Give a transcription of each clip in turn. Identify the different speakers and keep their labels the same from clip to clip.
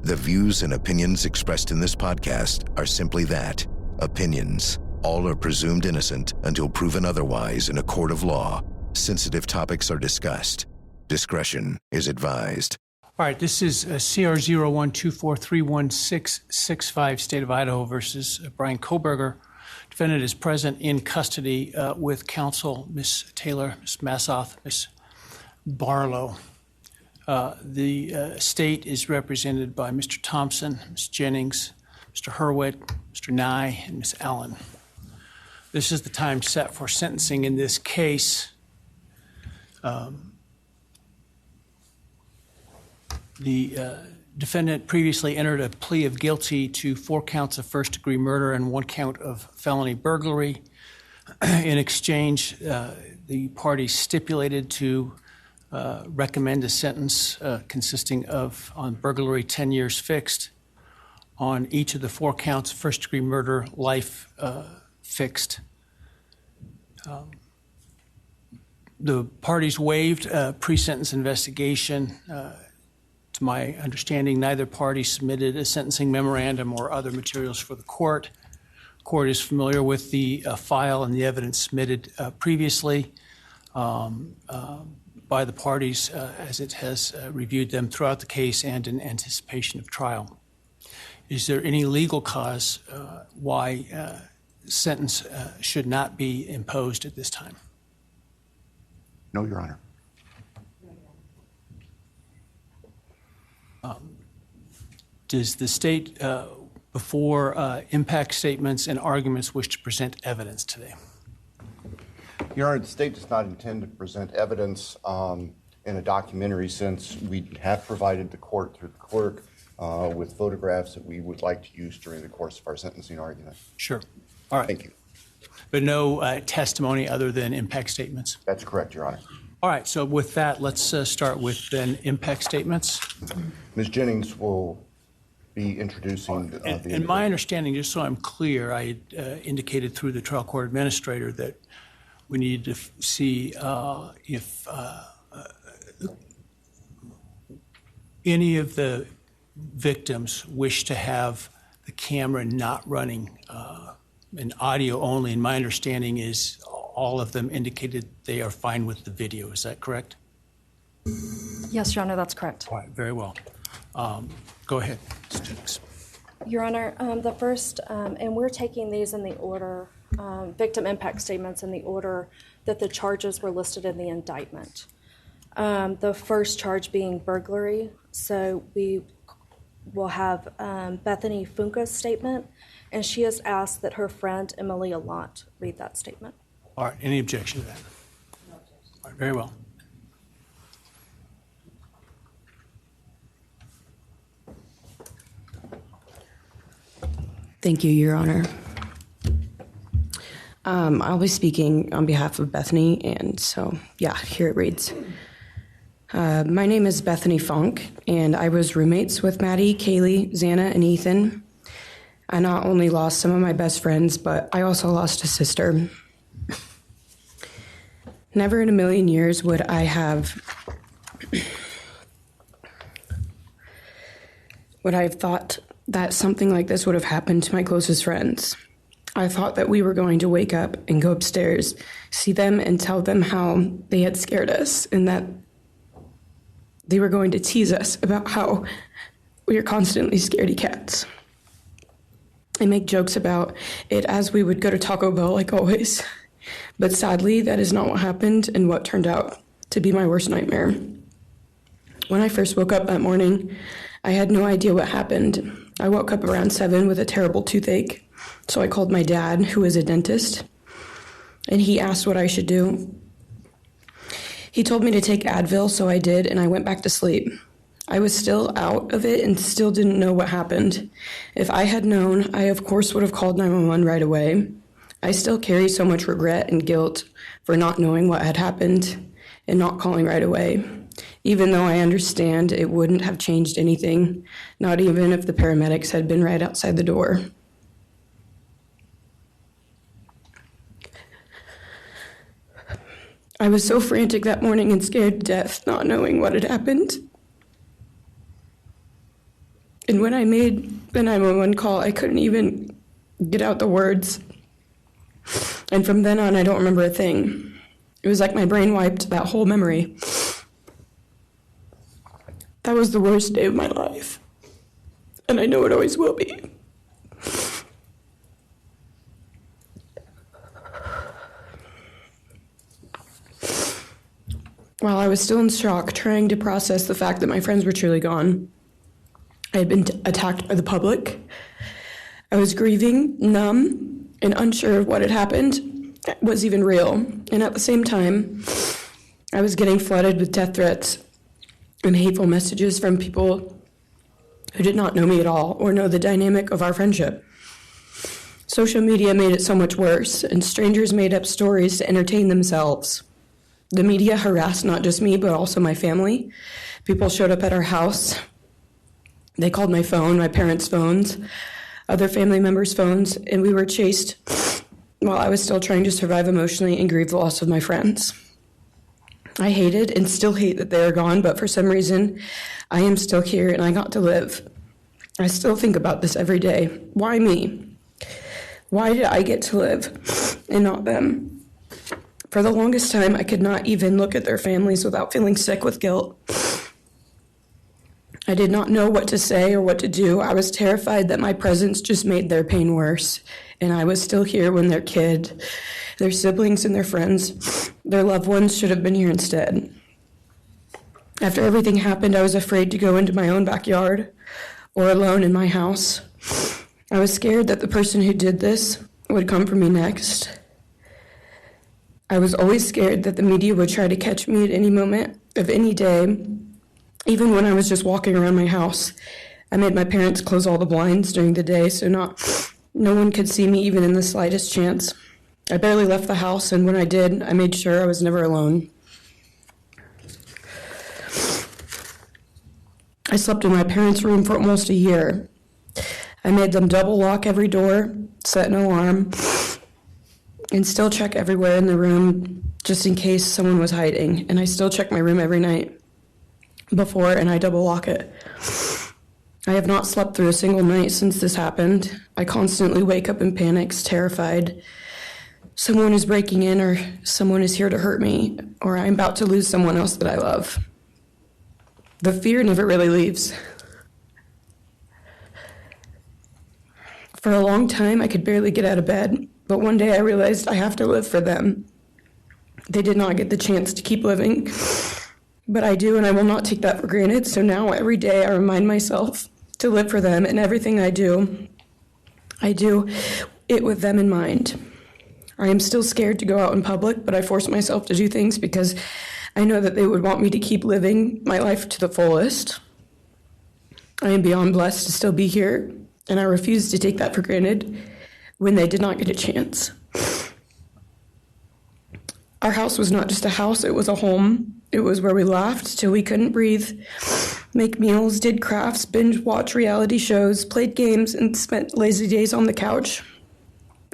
Speaker 1: The views and opinions expressed in this podcast are simply that, opinions. All are presumed innocent until proven otherwise in a court of law. Sensitive topics are discussed. Discretion is advised.
Speaker 2: All right, this is CR 0124316665, State of Idaho versus Brian Koberger. Defendant is present in custody with counsel, Ms. Taylor, Ms. Massoth, Ms. Barlow. The state is represented by Mr. Thompson, Ms. Jennings, Mr. Hurwitz, Mr. Nye, and Ms. Allen. This is the time set for sentencing in this case. The defendant previously entered a plea of guilty to 4 counts of first-degree murder and 1 count of felony burglary. In exchange, the parties stipulated to recommend a sentence consisting of, on burglary, 10 years fixed, on each of the 4 counts of first-degree murder, life fixed. The parties waived pre-sentence investigation. To my understanding, neither party submitted a sentencing memorandum or other materials for the court. The court is familiar with the file and the evidence submitted previously by the parties as it has reviewed them throughout the case and in anticipation of trial. Is there any legal cause why sentence should not be imposed at this time?
Speaker 3: No, Your Honor.
Speaker 2: Does the state, before impact statements and arguments, wish to present evidence today?
Speaker 3: Your Honor, the state does not intend to present evidence in a documentary sense. We have provided the court through the clerk with photographs that we would like to use during the course of our sentencing argument.
Speaker 2: Sure. All right.
Speaker 3: Thank you.
Speaker 2: But no testimony other than impact statements?
Speaker 3: That's correct, Your Honor.
Speaker 2: All right. So with that, let's start with then impact statements.
Speaker 3: Ms. Jennings will be introducing
Speaker 2: and my understanding, just so I'm clear, I indicated through the trial court administrator that we need to see if any of the victims wish to have the camera not running and audio only. And my understanding is all of them indicated they are fine with the video. Is that correct?
Speaker 4: Yes, Your Honor, that's correct.
Speaker 2: All right, very well. Go ahead, Ms. Jennings.
Speaker 4: Your Honor, the first, and we're taking these in the order, victim impact statements in the order that the charges were listed in the indictment. The first charge being burglary. So we will have Bethany Funk's statement, and she has asked that her friend Emilia Lott read that statement.
Speaker 2: All right, any objection to that? No objection. All right, very well.
Speaker 5: Thank you, Your Honor. I'll be speaking on behalf of Bethany, and so, yeah, here it reads. My name is Bethany Funk, and I was roommates with Maddie, Kaylee, Xana, and Ethan. I not only lost some of my best friends, but I also lost a sister. Never in a million years would I have thought that something like this would have happened to my closest friends. I thought that we were going to wake up and go upstairs, see them, and tell them how they had scared us, and that they were going to tease us about how we are constantly scaredy cats. I make jokes about it as we would go to Taco Bell like always. But sadly, that is not what happened and what turned out to be my worst nightmare. When I first woke up that morning, I had no idea what happened. I woke up around 7 with a terrible toothache, so I called my dad, who is a dentist, and he asked what I should do. He told me to take Advil, so I did, and I went back to sleep. I was still out of it and still didn't know what happened. If I had known, I of course would have called 911 right away. I still carry so much regret and guilt for not knowing what had happened and not calling right away. Even though I understand it wouldn't have changed anything, not even if the paramedics had been right outside the door. I was so frantic that morning and scared to death, not knowing what had happened. And when I made the 911 call, I couldn't even get out the words. And from then on, I don't remember a thing. It was like my brain wiped that whole memory. That was the worst day of my life. And I know it always will be. While I was still in shock, trying to process the fact that my friends were truly gone, I had been attacked by the public. I was grieving, numb, and unsure of what had happened was even real. And at the same time, I was getting flooded with death threats and hateful messages from people who did not know me at all or know the dynamic of our friendship. Social media made it so much worse, and strangers made up stories to entertain themselves. The media harassed not just me, but also my family. People showed up at our house. They called my phone, my parents' phones, other family members' phones, and we were chased while I was still trying to survive emotionally and grieve the loss of my friends. I hated and still hate that they are gone, but for some reason, I am still here and I got to live. I still think about this every day. Why me? Why did I get to live and not them? For the longest time, I could not even look at their families without feeling sick with guilt. I did not know what to say or what to do. I was terrified that my presence just made their pain worse, and I was still here when their kid, their siblings, and their friends, their loved ones should have been here instead. After everything happened, I was afraid to go into my own backyard or alone in my house. I was scared that the person who did this would come for me next. I was always scared that the media would try to catch me at any moment of any day, even when I was just walking around my house. I made my parents close all the blinds during the day so no one could see me even in the slightest chance. I barely left the house, and when I did, I made sure I was never alone. I slept in my parents' room for almost a year. I made them double lock every door, set an alarm, and still check everywhere in the room just in case someone was hiding. And I still check my room every night before, and I double lock it. I have not slept through a single night since this happened. I constantly wake up in panics, terrified. Someone is breaking in, or someone is here to hurt me, or I'm about to lose someone else that I love. The fear never really leaves. For a long time, I could barely get out of bed, but one day I realized I have to live for them. They did not get the chance to keep living, but I do, and I will not take that for granted. So now every day I remind myself to live for them, and everything I do it with them in mind. I am still scared to go out in public, but I force myself to do things because I know that they would want me to keep living my life to the fullest. I am beyond blessed to still be here, and I refuse to take that for granted when they did not get a chance. Our house was not just a house, it was a home. It was where we laughed till we couldn't breathe, make meals, did crafts, binge watch reality shows, played games, and spent lazy days on the couch.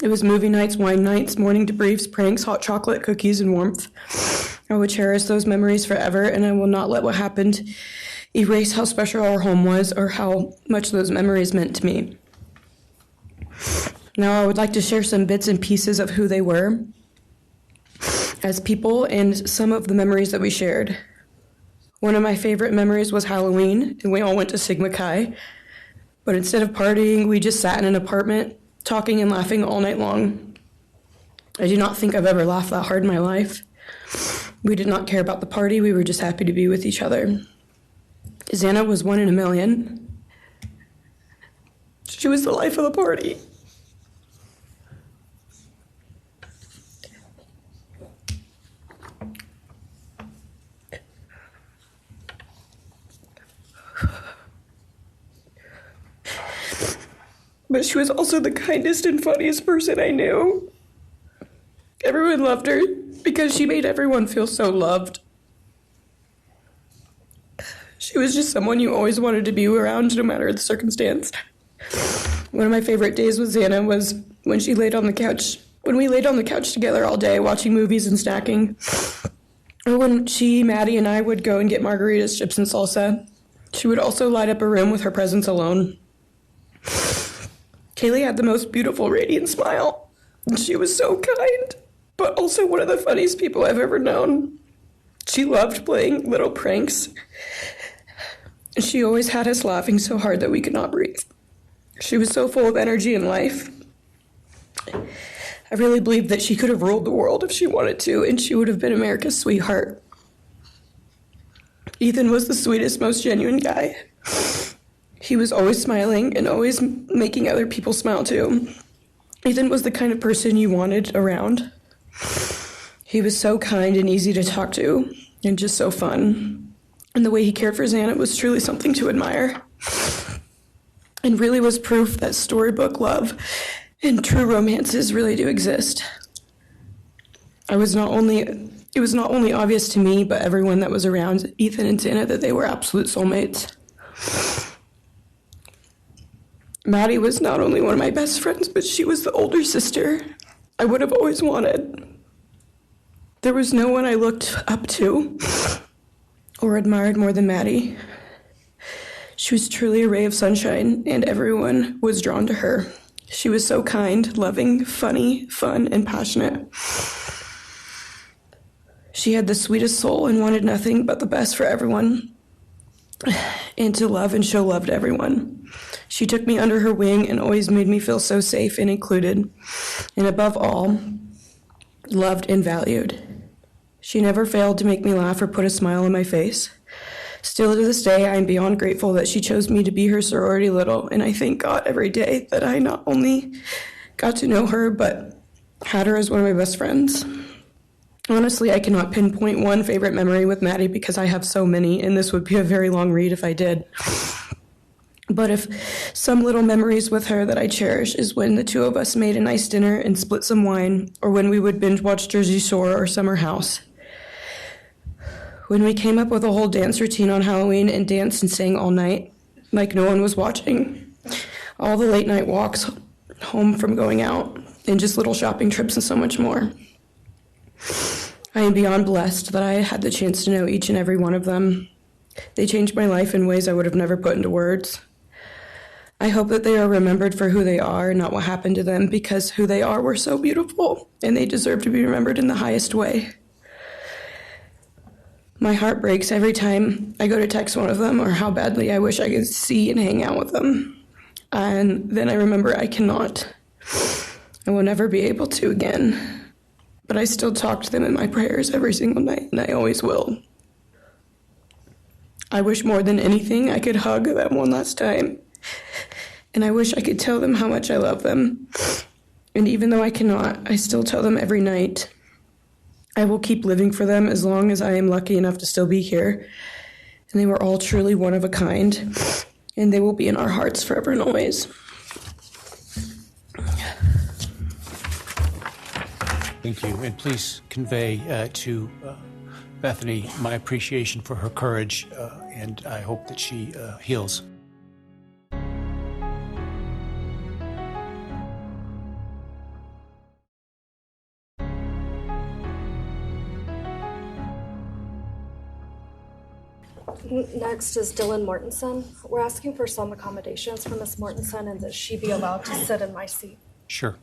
Speaker 5: It was movie nights, wine nights, morning debriefs, pranks, hot chocolate, cookies, and warmth. I would cherish those memories forever, and I will not let what happened erase how special our home was or how much those memories meant to me. Now I would like to share some bits and pieces of who they were as people and some of the memories that we shared. One of my favorite memories was Halloween, and we all went to Sigma Chi. But instead of partying, we just sat in an apartment, talking and laughing all night long. I do not think I've ever laughed that hard in my life. We did not care about the party, we were just happy to be with each other. Xana was 1 in a million. She was the life of the party. But she was also the kindest and funniest person I knew. Everyone loved her because she made everyone feel so loved. She was just someone you always wanted to be around, no matter the circumstance. One of my favorite days with Xana was when she laid on the couch, when we laid on the couch together all day watching movies and snacking. Or when she, Maddie, and I would go and get margaritas, chips, and salsa. She would also light up a room with her presence alone. Kaylee had the most beautiful, radiant smile. She was so kind, but also one of the funniest people I've ever known. She loved playing little pranks. She always had us laughing so hard that we could not breathe. She was so full of energy and life. I really believed that she could have ruled the world if she wanted to, and she would have been America's sweetheart. Ethan was the sweetest, most genuine guy. He was always smiling and always making other people smile too. Ethan was the kind of person you wanted around. He was so kind and easy to talk to, and just so fun. And the way he cared for Xana was truly something to admire. And really was proof that storybook love and true romances really do exist. It was not only obvious to me, but everyone that was around Ethan and Xana that they were absolute soulmates. Maddie was not only one of my best friends, but she was the older sister I would have always wanted. There was no one I looked up to or admired more than Maddie. She was truly a ray of sunshine, and everyone was drawn to her. She was so kind, loving, funny, fun, and passionate. She had the sweetest soul and wanted nothing but the best for everyone, and to love and show love to everyone. She took me under her wing and always made me feel so safe and included, and above all, loved and valued. She never failed to make me laugh or put a smile on my face. Still to this day, I am beyond grateful that she chose me to be her sorority little, and I thank God every day that I not only got to know her, but had her as one of my best friends. Honestly, I cannot pinpoint one favorite memory with Maddie because I have so many, and this would be a very long read if I did. But if some little memories with her that I cherish is when the two of us made a nice dinner and split some wine, or when we would binge watch Jersey Shore or Summer House. When we came up with a whole dance routine on Halloween and danced and sang all night, like no one was watching. All the late night walks home from going out, and just little shopping trips and so much more. I am beyond blessed that I had the chance to know each and every one of them. They changed my life in ways I would have never put into words. I hope that they are remembered for who they are, not what happened to them, because who they are were so beautiful, and they deserve to be remembered in the highest way. My heart breaks every time I go to text one of them or how badly I wish I could see and hang out with them. And then I remember I cannot. I will never be able to again. But I still talk to them in my prayers every single night, and I always will. I wish more than anything I could hug them one last time. And I wish I could tell them how much I love them. And even though I cannot, I still tell them every night. I will keep living for them as long as I am lucky enough to still be here. And they were all truly one of a kind, and they will be in our hearts forever and always.
Speaker 2: Thank you, and please convey to Bethany my appreciation for her courage, and I hope that she heals.
Speaker 4: Next is Dylan Mortensen. We're asking for some accommodations for Ms. Mortensen and that she be allowed to sit in my seat.
Speaker 2: Sure.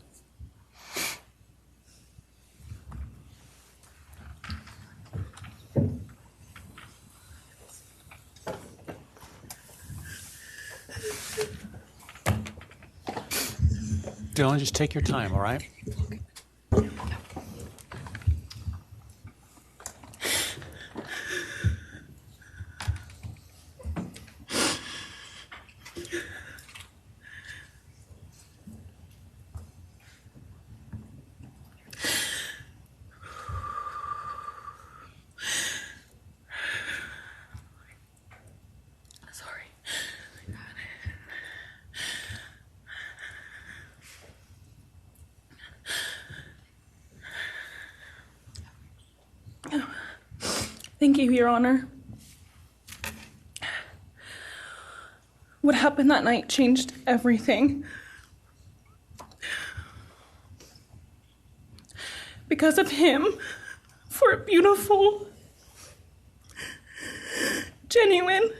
Speaker 2: Dylan, just take your time, all right?
Speaker 6: Thank you, Your Honor. What happened that night changed everything. Because of him, for a beautiful, genuine,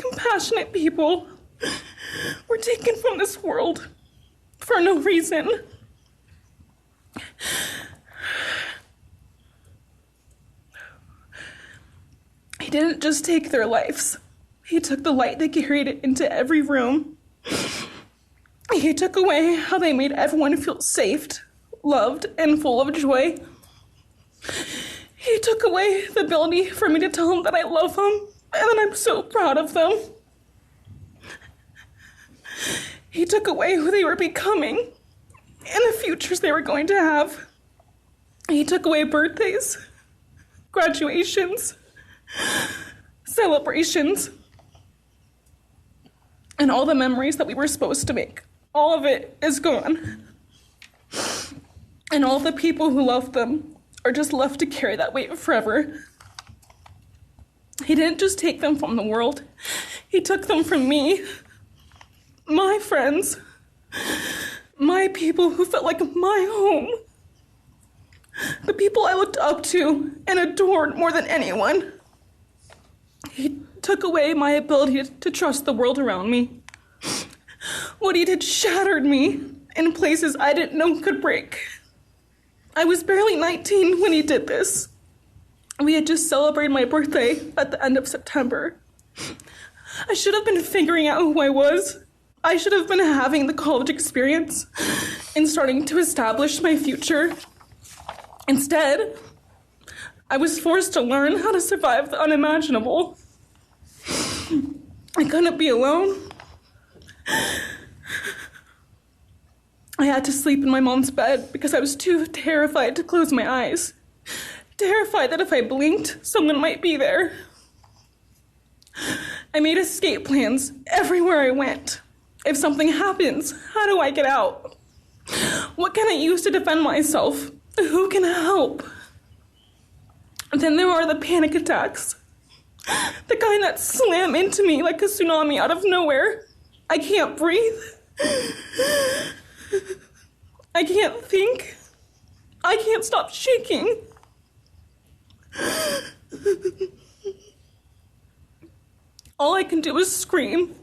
Speaker 6: compassionate people were taken from this world for no reason. He didn't just take their lives. He took the light they carried into every room. He took away how they made everyone feel safe, loved, and full of joy. He took away the ability for me to tell them that I love them and that I'm so proud of them. He took away who they were becoming and the futures they were going to have. He took away birthdays, graduations, celebrations, and all the memories that we were supposed to make. All of it is gone. And all the people who loved them are just left to carry that weight forever. He didn't just take them from the world. He took them from me, my friends, my people who felt like my home, the people I looked up to and adored more than anyone. He took away my ability to trust the world around me. What he did shattered me in places I didn't know could break. I was barely 19 when he did this. We had just celebrated my birthday at the end of September. I should have been figuring out who I was. I should have been having the college experience and starting to establish my future. Instead, I was forced to learn how to survive the unimaginable. I couldn't be alone. I had to sleep in my mom's bed because I was too terrified to close my eyes. Terrified that if I blinked, someone might be there. I made escape plans everywhere I went. If something happens, how do I get out? What can I use to defend myself? Who can help? And then there are the panic attacks. The kind that slam into me like a tsunami out of nowhere. I can't breathe. I can't think. I can't stop shaking. All I can do is scream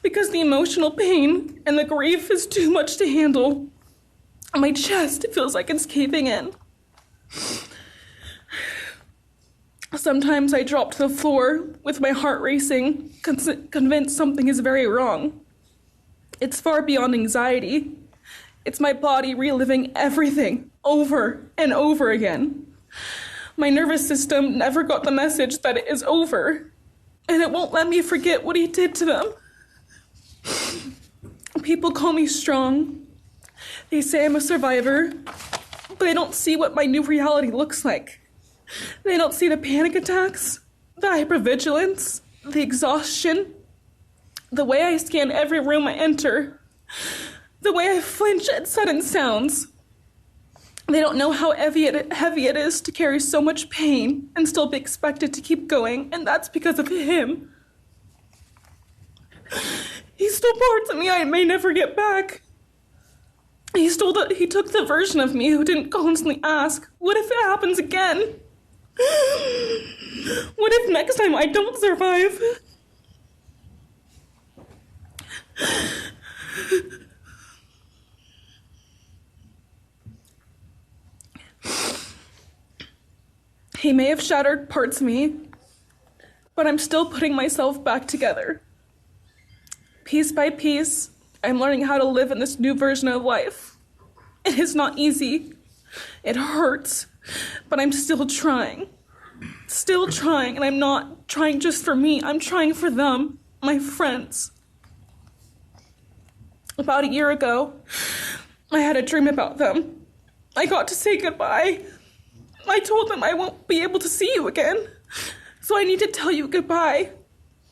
Speaker 6: because the emotional pain and the grief is too much to handle. My chest feels like it's caving in. Sometimes I drop to the floor with my heart racing, convinced something is very wrong. It's far beyond anxiety. It's my body reliving everything over and over again. My nervous system never got the message that it is over, and it won't let me forget what he did to them. People call me strong. They say I'm a survivor, but they don't see what my new reality looks like. They don't see the panic attacks, the hypervigilance, the exhaustion, the way I scan every room I enter, the way I flinch at sudden sounds. They don't know how heavy it is to carry so much pain and still be expected to keep going, and that's because of him. He stole parts of me I may never get back. He took the version of me who didn't constantly ask, what if it happens again? What if next time I don't survive? He may have shattered parts of me, but I'm still putting myself back together. Piece by piece, I'm learning how to live in this new version of life. It is not easy. It hurts, but I'm still trying. Still trying, and I'm not trying just for me. I'm trying for them, my friends. About a year ago, I had a dream about them. I got to say goodbye. I told them I won't be able to see you again, so I need to tell you goodbye.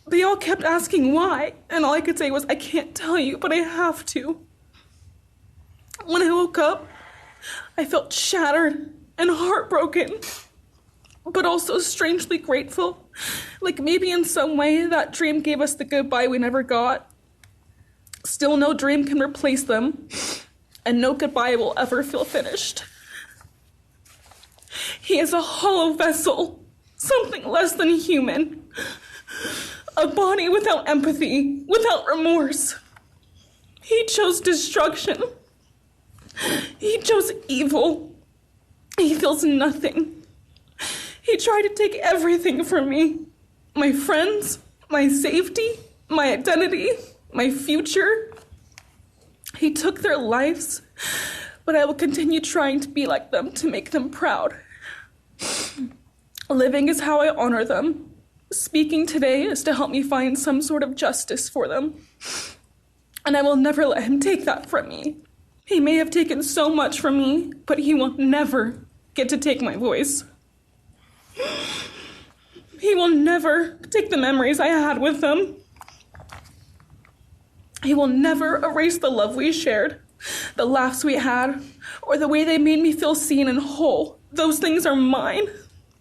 Speaker 6: They all kept asking why, and all I could say was, I can't tell you, but I have to. When I woke up, I felt shattered and heartbroken, but also strangely grateful. Like maybe in some way that dream gave us the goodbye we never got. Still, no dream can replace them, and no goodbye will ever feel finished. He is a hollow vessel, something less than human. A body without empathy, without remorse. He chose destruction. He chose evil. He feels nothing. He tried to take everything from me. My friends, my safety, my identity, my future. He took their lives, but I will continue trying to be like them, to make them proud. Living is how I honor them. Speaking today is to help me find some sort of justice for them. And I will never let him take that from me. He may have taken so much from me, but he will never get to take my voice. He will never take the memories I had with them. He will never erase the love we shared, the laughs we had, or the way they made me feel seen and whole. Those things are mine.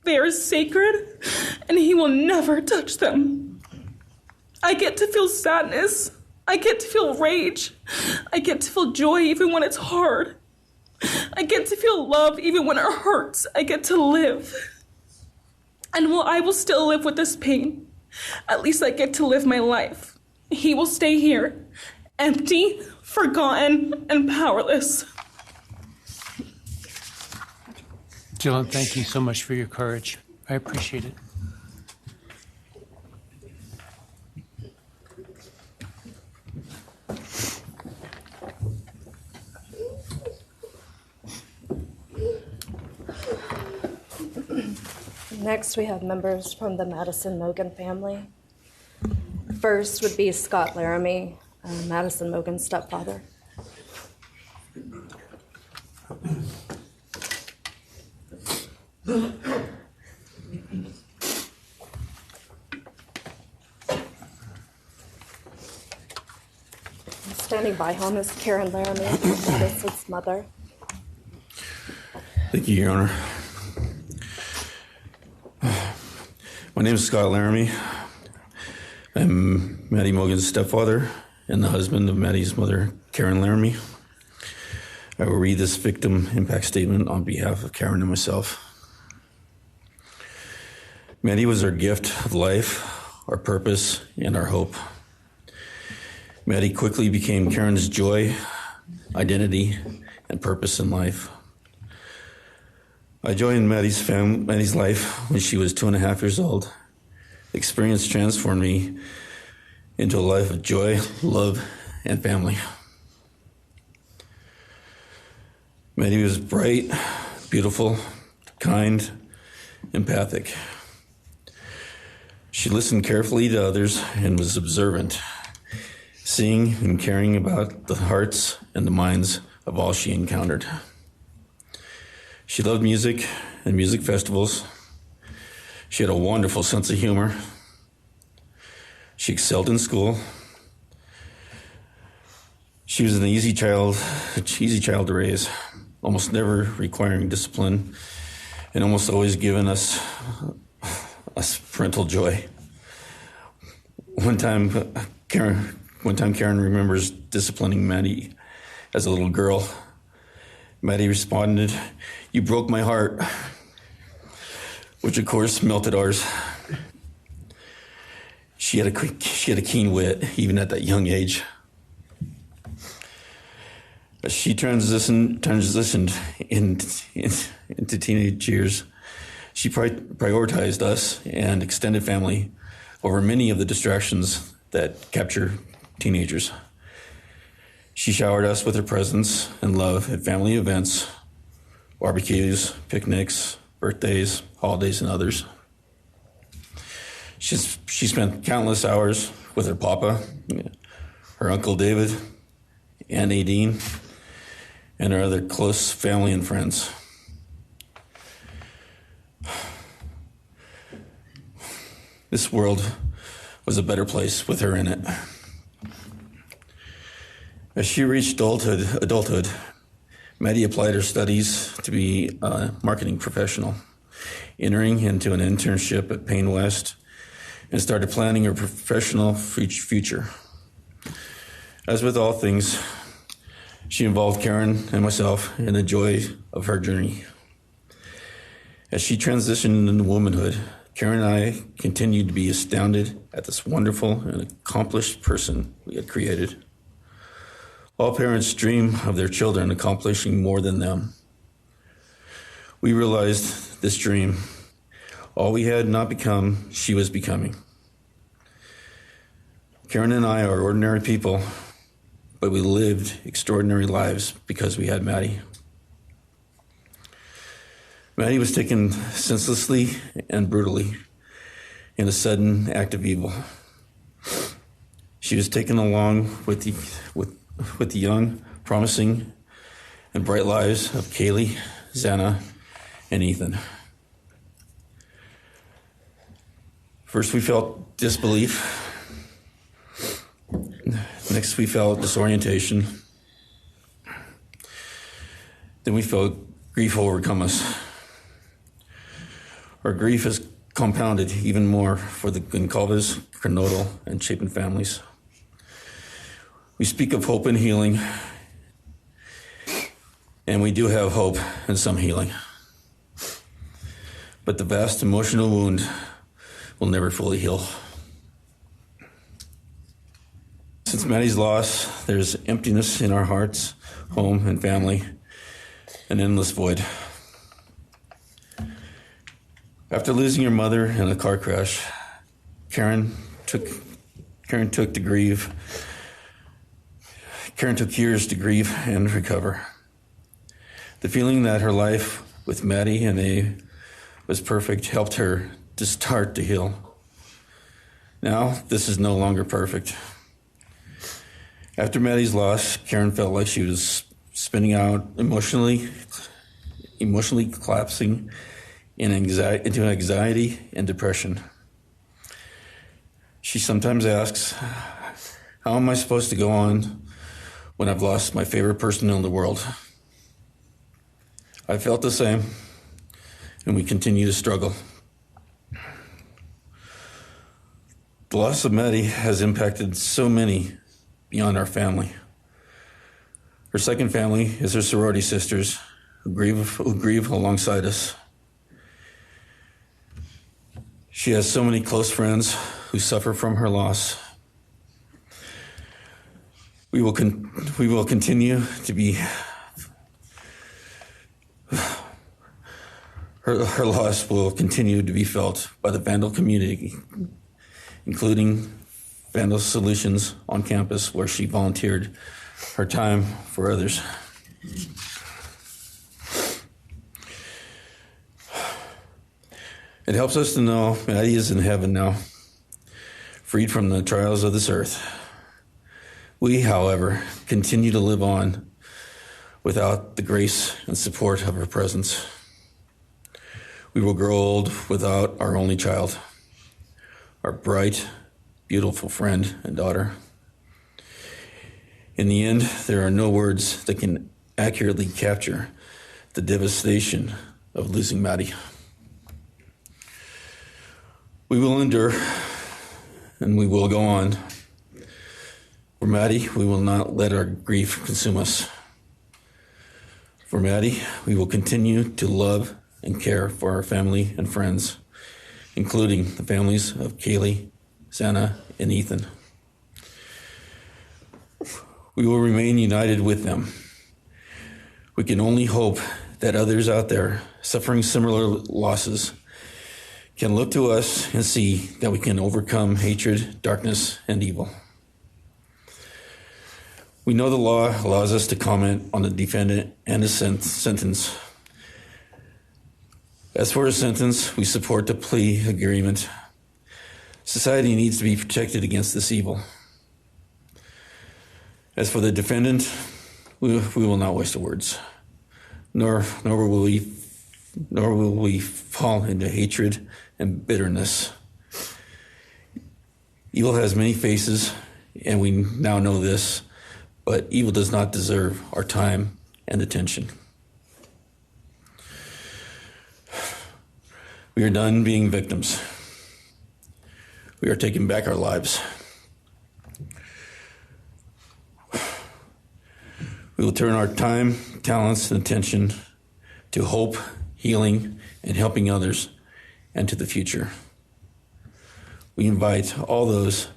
Speaker 6: They are sacred, and he will never touch them. I get to feel sadness. I get to feel rage. I get to feel joy even when it's hard. I get to feel love even when it hurts. I get to live. And while I will still live with this pain, at least I get to live my life. He will stay here, empty, forgotten, and powerless.
Speaker 2: Dylan, thank you so much for your courage. I appreciate it.
Speaker 4: Next, we have members from the Madison Mogen family. First would be Scott Laramie, Madison Mogen's stepfather. Standing by him is Karen Laramie, Madison's mother.
Speaker 7: Thank you, Your Honor. My name is Scott Laramie. I'm Maddie Mogen's stepfather and the husband of Maddie's mother, Karen Laramie. I will read this victim impact statement on behalf of Karen and myself. Maddie was our gift of life, our purpose, and our hope. Maddie quickly became Karen's joy, identity, and purpose in life. I joined Maddie's life when she was 2.5 years old. The experience transformed me into a life of joy, love, and family. Maddie was bright, beautiful, kind, empathic. She listened carefully to others and was observant, seeing and caring about the hearts and the minds of all she encountered. She loved music and music festivals. She had a wonderful sense of humor. She excelled in school. She was an easy child to raise, almost never requiring discipline, and almost always giving us parental joy. One time Karen remembers disciplining Maddie as a little girl. Maddie responded, "You broke my heart," which of course melted ours. She had a keen wit, even at that young age. As she transitioned into teenage years, she prioritized us and extended family over many of the distractions that capture teenagers. She showered us with her presence and love at family events, barbecues, picnics, birthdays, holidays, and others. She spent countless hours with her papa, her Uncle David, Aunt Nadine, and her other close family and friends. This world was a better place with her in it. As she reached adulthood, Maddie applied her studies to be a marketing professional, entering into an internship at Payne West, and started planning her professional future. As with all things, she involved Karen and myself in the joy of her journey. As she transitioned into womanhood, Karen and I continued to be astounded at this wonderful and accomplished person we had created. All parents dream of their children accomplishing more than them. We realized this dream, all we had not become, she was becoming. Karen and I are ordinary people, but we lived extraordinary lives because we had Maddie. Maddie was taken senselessly and brutally in a sudden act of evil. She was taken along with the young, promising, and bright lives of Kaylee, Xana, and Ethan. First, we felt disbelief. Next, we felt disorientation. Then we felt grief overcome us. Our grief is compounded even more for the Goncalves, Kernodle, and Chapin families. We speak of hope and healing, and we do have hope and some healing. But the vast emotional wound will never fully heal. Since Maddie's loss, there's emptiness in our hearts, home, and family, an endless void. After losing her mother in a car crash, Karen took years to grieve and recover. The feeling that her life with Maddie and A was perfect helped her to start to heal. Now, this is no longer perfect. After Maddie's loss, Karen felt like she was spinning out, emotionally collapsing into anxiety and depression. She sometimes asks, how am I supposed to go on when I've lost my favorite person in the world? I felt the same, and we continue to struggle. The loss of Maddie has impacted so many beyond our family. Her second family is her sorority sisters who grieve alongside us. She has so many close friends who suffer from her loss. We will continue to be. Her loss will continue to be felt by the Vandal community, including Vandal Solutions on campus, where she volunteered her time for others. It helps us to know Maddie is in heaven now, freed from the trials of this earth. We, however, continue to live on without the grace and support of her presence. We will grow old without our only child, our bright, beautiful friend and daughter. In the end, there are no words that can accurately capture the devastation of losing Maddie. We will endure, and we will go on. For Maddie, we will not let our grief consume us. For Maddie, we will continue to love and care for our family and friends, including the families of Kaylee, Xana, and Ethan. We will remain united with them. We can only hope that others out there suffering similar losses can look to us and see that we can overcome hatred, darkness, and evil. We know the law allows us to comment on the defendant and his sentence. As for his sentence, we support the plea agreement. Society needs to be protected against this evil. As for the defendant, we will not waste the words, nor will we fall into hatred and bitterness. Evil has many faces, and we now know this, but evil does not deserve our time and attention. We are done being victims. We are taking back our lives. We will turn our time, talents, and attention to hope, healing, and helping others and to the future. We invite all those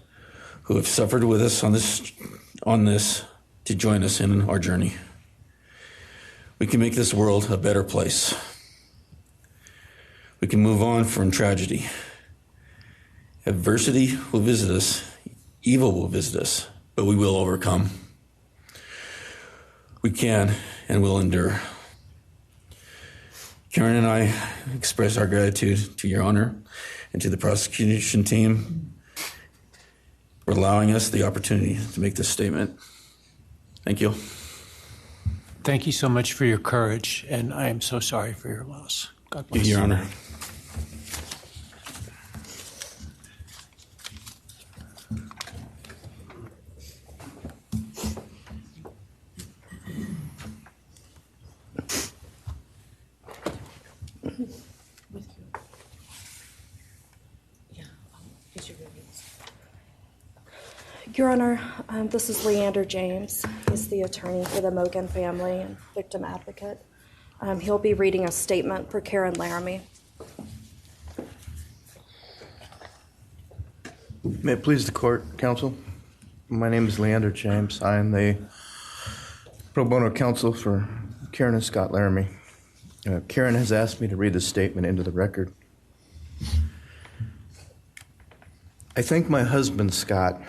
Speaker 7: who have suffered with us on this to join us in our journey. We can make this world a better place. We can move on from tragedy. Adversity will visit us, evil will visit us, but we will overcome. We can and will endure. Karen and I express our gratitude to Your Honor and to the prosecution team for allowing us the opportunity to make this statement. Thank you.
Speaker 2: Thank you so much for your courage, and I am so sorry for your loss. God bless.
Speaker 7: Your Honor.
Speaker 4: Your Honor, this is Leander James. He's the attorney for the Mogan family and victim advocate. He'll be reading a statement for Karen Laramie.
Speaker 8: May it please the court, counsel. My name is Leander James. I am the pro bono counsel for Karen and Scott Laramie. Karen has asked me to read this statement into the record. I thank my husband, Scott,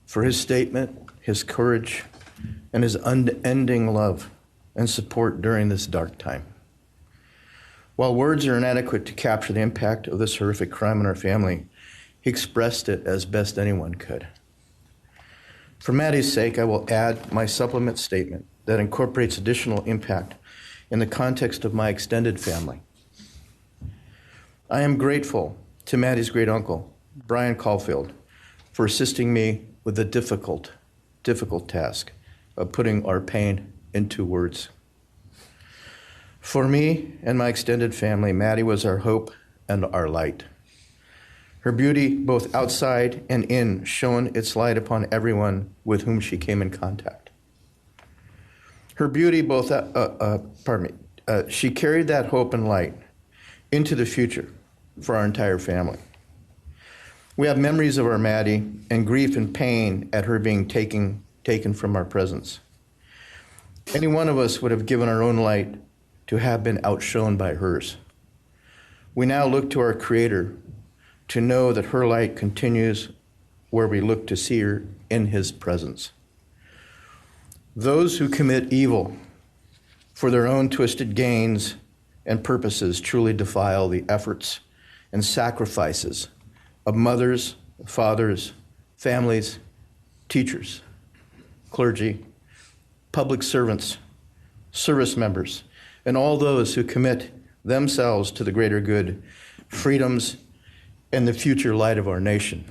Speaker 8: for his statement, his courage, and his unending love and support during this dark time. While words are inadequate to capture the impact of this horrific crime on our family, he expressed it as best anyone could. For Maddie's sake, I will add my supplement statement that incorporates additional impact in the context of my extended family. I am grateful to Maddie's great uncle, Brian Caulfield, for assisting me with the difficult task of putting our pain into words. For me and my extended family, Maddie was our hope and our light. Her beauty, both outside and in, shone its light upon everyone with whom she came in contact. Her beauty, she carried that hope and light into the future for our entire family. We have memories of our Maddie and grief and pain at her being taken from our presence. Any one of us would have given our own light to have been outshone by hers. We now look to our Creator to know that her light continues where we look to see her in His presence. Those who commit evil for their own twisted gains and purposes truly defile the efforts and sacrifices of mothers, fathers, families, teachers, clergy, public servants, service members, and all those who commit themselves to the greater good, freedoms, and the future light of our nation.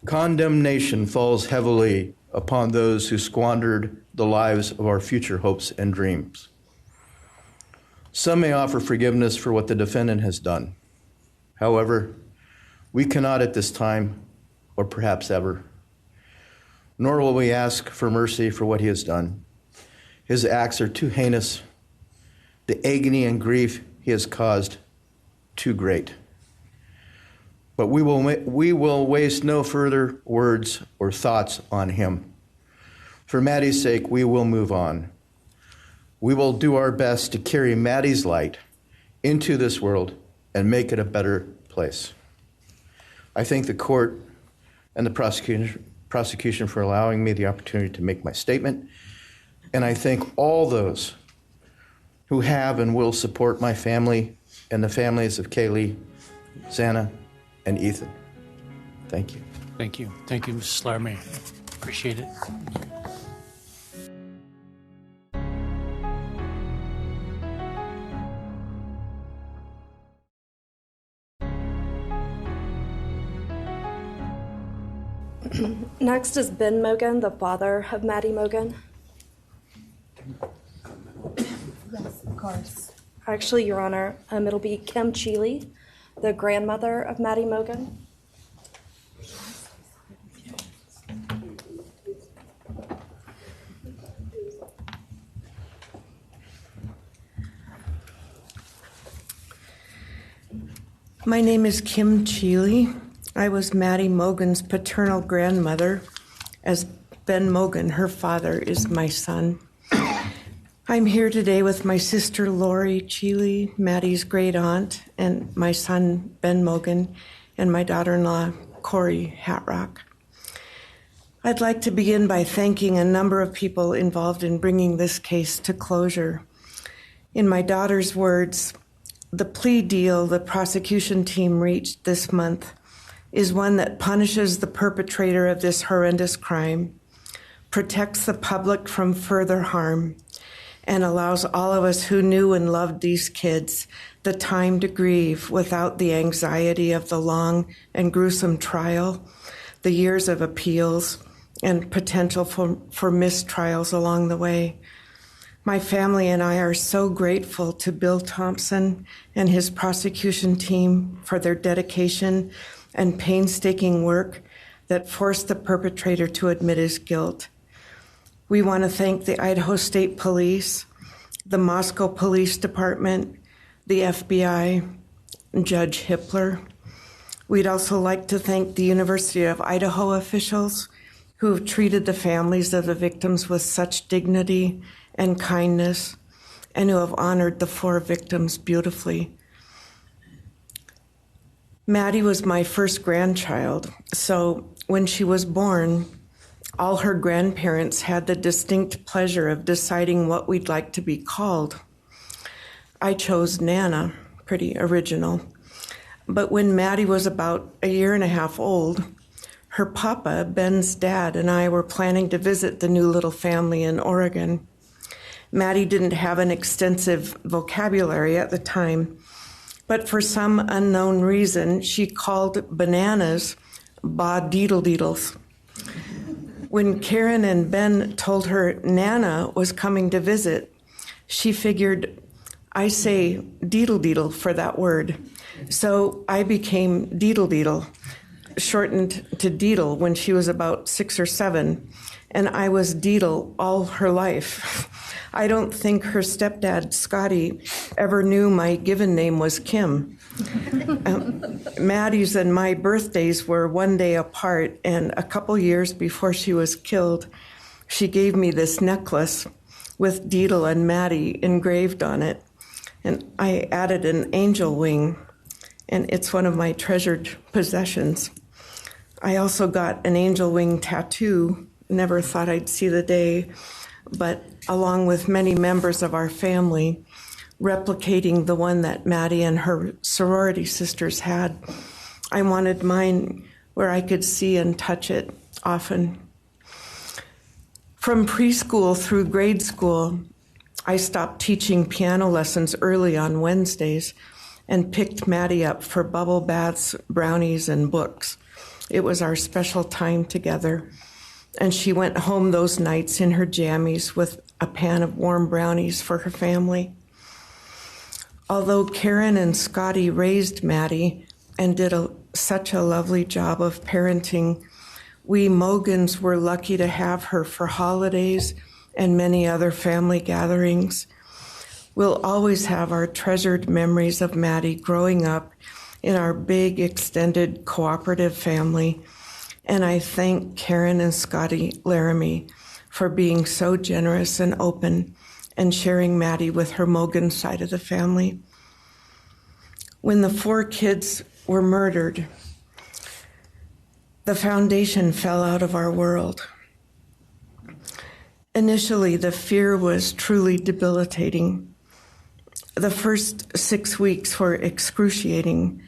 Speaker 8: Condemnation falls heavily upon those who squandered the lives of our future hopes and dreams. Some may offer forgiveness for what the defendant has done. However, we cannot at this time, or perhaps ever, nor will we ask for mercy for what he has done. His acts are too heinous, the agony and grief he has caused too great. But we will waste no further words or thoughts on him. For Maddie's sake, we will move on. We will do our best to carry Maddie's light into this world and make it a better place. I thank the court and the prosecution for allowing me the opportunity to make my statement, and I thank all those who have and will support my family and the families of Kaylee, Xana, and Ethan. Thank you.
Speaker 2: Thank you. Thank you, Mrs. Laramie. Appreciate it.
Speaker 4: Next is Ben Mogen, the father of Maddie Mogen.
Speaker 9: Yes, of course.
Speaker 4: Actually, Your Honor, it'll be Kim Chile, the grandmother of Maddie Mogen.
Speaker 10: My name is Kim Chile. I was Maddie Mogen's paternal grandmother, as Ben Mogen, her father, is my son. I'm here today with my sister Lori Chile, Maddie's great aunt, and my son Ben Mogen, and my daughter-in-law Corey Hatrock. I'd like to begin by thanking a number of people involved in bringing this case to closure. In my daughter's words, the plea deal the prosecution team reached this month is one that punishes the perpetrator of this horrendous crime, protects the public from further harm, and allows all of us who knew and loved these kids the time to grieve without the anxiety of the long and gruesome trial, the years of appeals, and potential for mistrials along the way. My family and I are so grateful to Bill Thompson and his prosecution team for their dedication and painstaking work that forced the perpetrator to admit his guilt. We want to thank the Idaho State Police, the Moscow Police Department, the FBI, and Judge Hippler. We'd also like to thank the University of Idaho officials who have treated the families of the victims with such dignity and kindness, and who have honored the 4 victims beautifully. Maddie was my first grandchild, so when she was born, all her grandparents had the distinct pleasure of deciding what we'd like to be called. I chose Nana, pretty original. But when Maddie was about a year and a half old, her papa, Ben's dad, and I were planning to visit the new little family in Oregon. Maddie didn't have an extensive vocabulary at the time, but for some unknown reason, she called bananas ba-deedle-deedles. When Karen and Ben told her Nana was coming to visit, she figured, I say deedle-deedle for that word. So I became deedle-deedle, shortened to Deedle when she was about 6 or 7, and I was Deedle all her life. I don't think her stepdad, Scotty, ever knew my given name was Kim. Maddie's and my birthdays were one day apart, and a couple years before she was killed, she gave me this necklace with Deedle and Maddie engraved on it, and I added an angel wing, and it's one of my treasured possessions. I also got an angel wing tattoo, never thought I'd see the day, but along with many members of our family, replicating the one that Maddie and her sorority sisters had. I wanted mine where I could see and touch it often. From preschool through grade school, I stopped teaching piano lessons early on Wednesdays and picked Maddie up for bubble baths, brownies, and books. It was our special time together. And she went home those nights in her jammies with a pan of warm brownies for her family. Although Karen and Scotty raised Maddie and did such a lovely job of parenting, we Mogans were lucky to have her for holidays and many other family gatherings. We'll always have our treasured memories of Maddie growing up in our big, extended, cooperative family. And I thank Karen and Scotty Laramie for being so generous and open and sharing Maddie with her Mogan side of the family. When the 4 kids were murdered, the foundation fell out of our world. Initially, the fear was truly debilitating. The first 6 weeks were excruciating.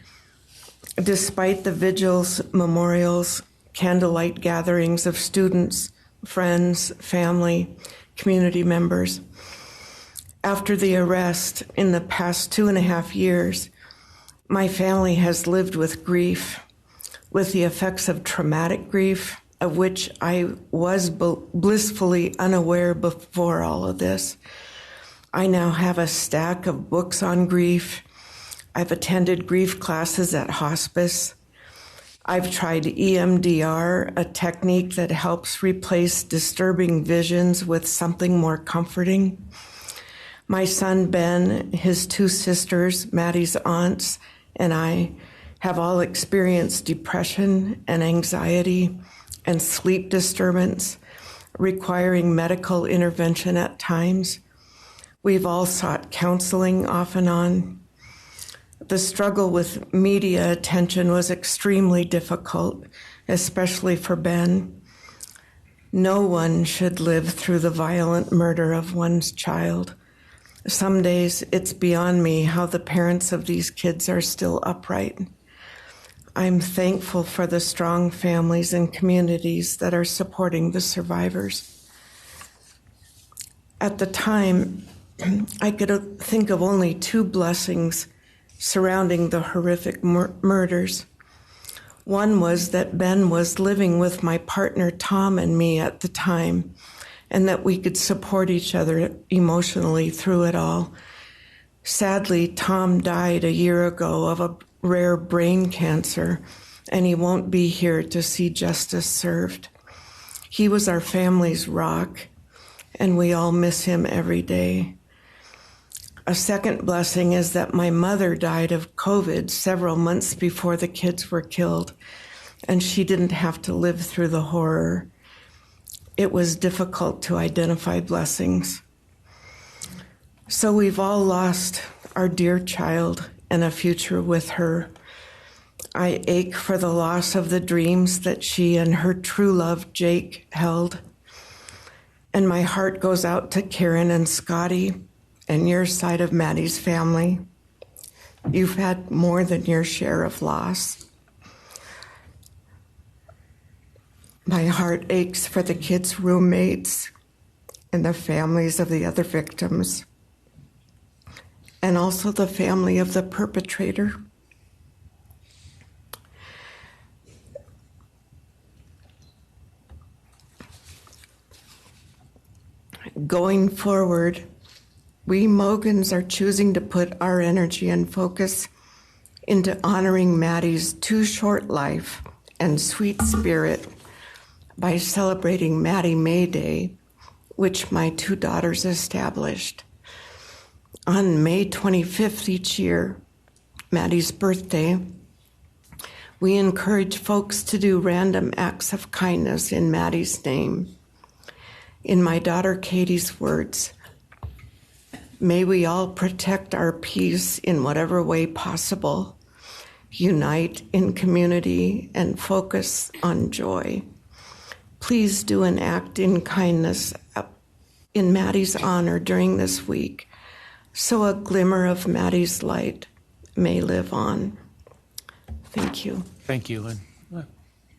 Speaker 10: Despite the vigils, memorials, candlelight gatherings of students, friends, family, community members. After the arrest, in the past 2.5 years, my family has lived with grief, with the effects of traumatic grief, of which I was blissfully unaware before all of this. I now have a stack of books on grief. I've attended grief classes at hospice. I've tried EMDR, a technique that helps replace disturbing visions with something more comforting. My son Ben, his 2 sisters, Maddie's aunts, and I have all experienced depression and anxiety and sleep disturbance, requiring medical intervention at times. We've all sought counseling off and on. The struggle with media attention was extremely difficult, especially for Ben. No one should live through the violent murder of one's child. Some days it's beyond me how the parents of these kids are still upright. I'm thankful for the strong families and communities that are supporting the survivors. At the time, I could think of only two blessings surrounding the horrific murders. One was that Ben was living with my partner Tom and me at the time, and that we could support each other emotionally through it all. Sadly, Tom died a year ago of a rare brain cancer, and he won't be here to see justice served. He was our family's rock, and we all miss him every day. A second blessing is that my mother died of COVID several months before the kids were killed, and she didn't have to live through the horror. It was difficult to identify blessings. So we've all lost our dear child and a future with her. I ache for the loss of the dreams that she and her true love, Jake, held. And my heart goes out to Karen and Scotty and your side of Maddie's family. You've had more than your share of loss. My heart aches for the kids' roommates and the families of the other victims, and also the family of the perpetrator. Going forward, we Mogans are choosing to put our energy and focus into honoring Maddie's too short life and sweet spirit by celebrating Maddie May Day, which my two daughters established. On May 25th each year, Maddie's birthday, we encourage folks to do random acts of kindness in Maddie's name. In my daughter Katie's words, may we all protect our peace in whatever way possible, unite in community, and focus on joy. Please do an act in kindness in Maddie's honor during this week, so a glimmer of Maddie's light may live on. Thank you.
Speaker 2: Thank you, and I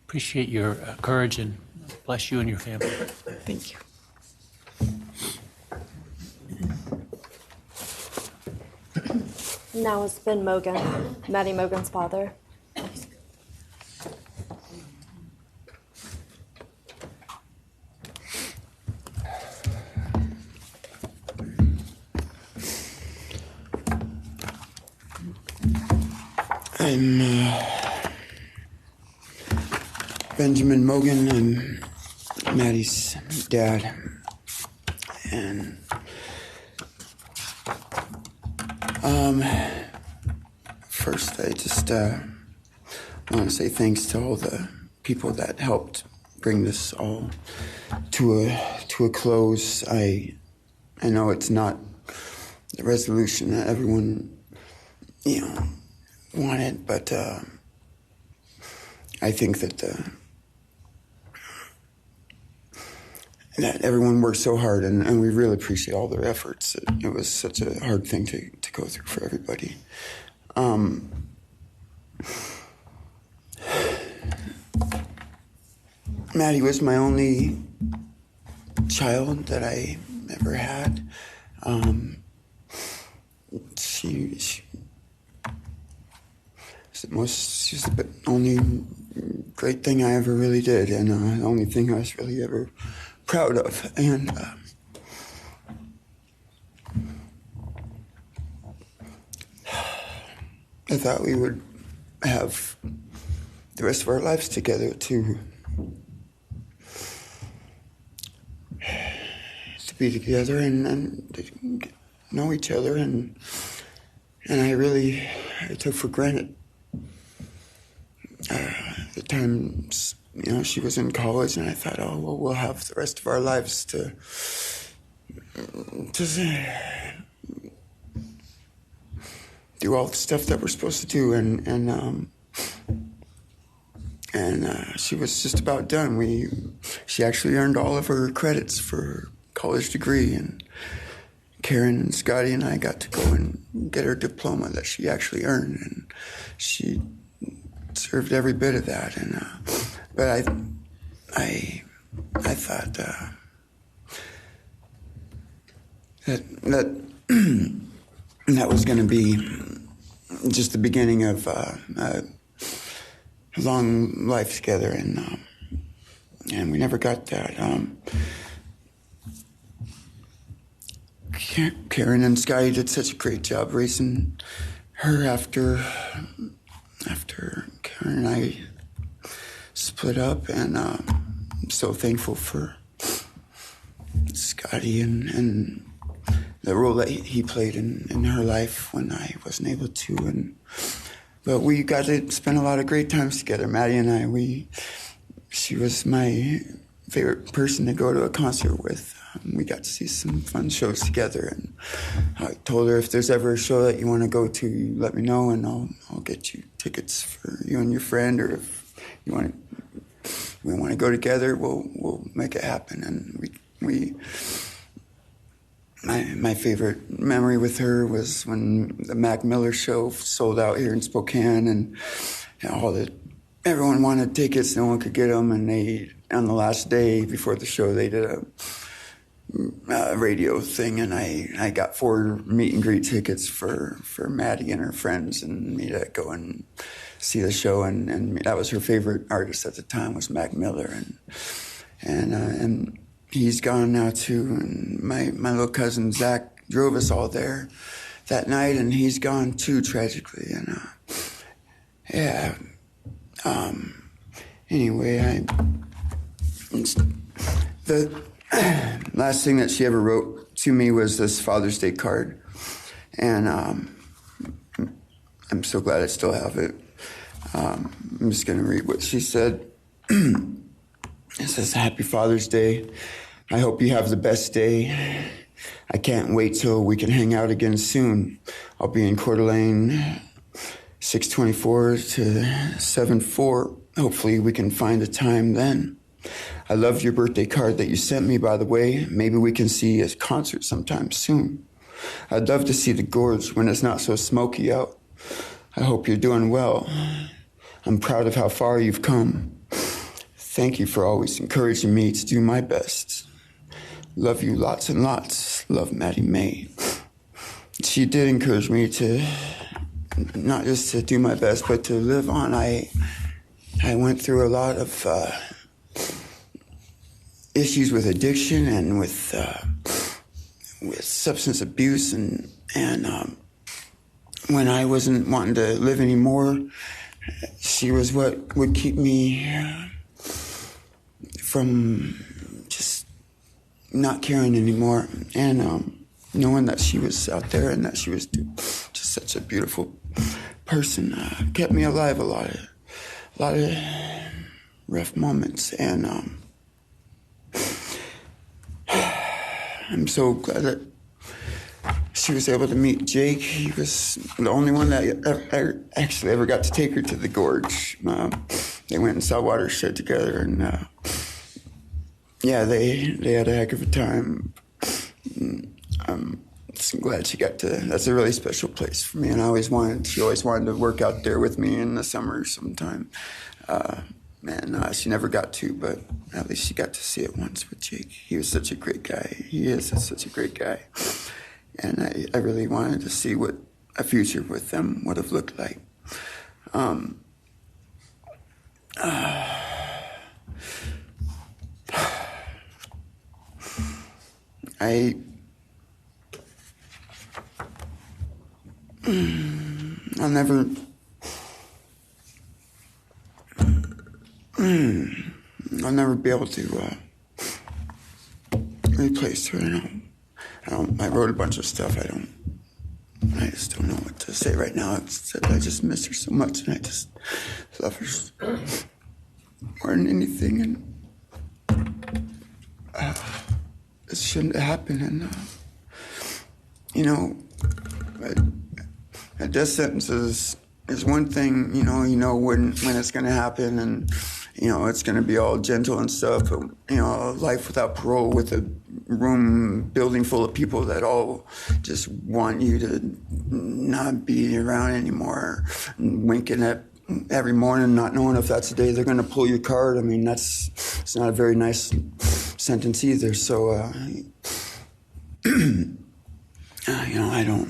Speaker 2: appreciate your courage, and bless you and your family.
Speaker 10: Thank you.
Speaker 4: Now it's Ben Mogen, Maddie Mogen's father.
Speaker 11: I'm Benjamin Mogen. I'm Maddie's dad. And first I just want to say thanks to all the people that helped bring this all to a close. I know it's not the resolution that everyone, wanted, but I think that that everyone worked so hard, and we really appreciate all their efforts. It was such a hard thing to go through for everybody. Maddie was my only child that I ever had. She's the only great thing I ever really did, and the only thing I was really ever proud of. And I thought we would have the rest of our lives together to be together and to know each other, and I really I took for granted. The times, she was in college, and I thought, oh, well, we'll have the rest of our lives to do all the stuff that we're supposed to do, and she was just about done. She actually earned all of her credits for her college degree, and Karen and Scotty and I got to go and get her diploma that she actually earned, and she deserved every bit of that. And but I thought that was going to be just the beginning of a long life together, and we never got that. Karen and Scotty did such a great job raising her after Karen and I split up, and I'm so thankful for Scotty and the role that he played in her life when I wasn't able to. But we got to spend a lot of great times together, Maddie and I. She was my favorite person to go to a concert with. We got to see some fun shows together, and I told her, if there's ever a show that you want to go to, you let me know, and I'll get you tickets for you and your friend, or if we want to go together, we'll make it happen. And my favorite memory with her was when the Mac Miller show sold out here in Spokane, and everyone wanted tickets, no one could get them, and on the last day before the show, they did a radio thing, and I got 4 meet and greet tickets for Maddie and her friends and me to go and see the show, and that was her favorite artist at the time, was Mac Miller, and he's gone now too, and my little cousin Zach drove us all there that night, and he's gone too, tragically, and anyway, the last thing that she ever wrote to me was this Father's Day card, and I'm so glad I still have it. I'm just going to read what she said. It says, "Happy Father's Day. I hope you have the best day. I can't wait till we can hang out again soon. I'll be in Coeur d'Alene, 624 to 74. Hopefully we can find a time then. I loved your birthday card that you sent me, by the way. Maybe we can see a concert sometime soon. I'd love to see the gorge when it's not so smoky out. I hope you're doing well. I'm proud of how far you've come. Thank you for always encouraging me to do my best. Love you lots and lots. Love, Maddie May." She did encourage me to not just to do my best, but to live on. I went through a lot of issues with addiction and with substance abuse, and when I wasn't wanting to live anymore, she was what would keep me from just not caring anymore, and knowing that she was out there and that she was just such a beautiful person kept me alive a lot of rough moments, and I'm so glad that she was able to meet Jake. He was the only one that actually ever got to take her to the gorge. They went and saw Watershed together, and they had a heck of a time. I'm just glad she got to. That's a really special place for me, and she always wanted to work out there with me in the summer sometime. She never got to, but at least she got to see it once with Jake. He was such a great guy. He is such a great guy. And I really wanted to see what a future with them would have looked like. I'll never be able to replace her. I wrote a bunch of stuff. I don't I just don't know what to say right now. Except I just miss her so much, and I just love her more than anything. And it shouldn't have happened. And a death sentence is one thing. You know when it's going to happen, and it's going to be all gentle and stuff. But a life without parole, with a building full of people that all just want you to not be around anymore, and winking at every morning, not knowing if that's the day they're going to pull your card. I mean, it's not a very nice sentence either. So, I don't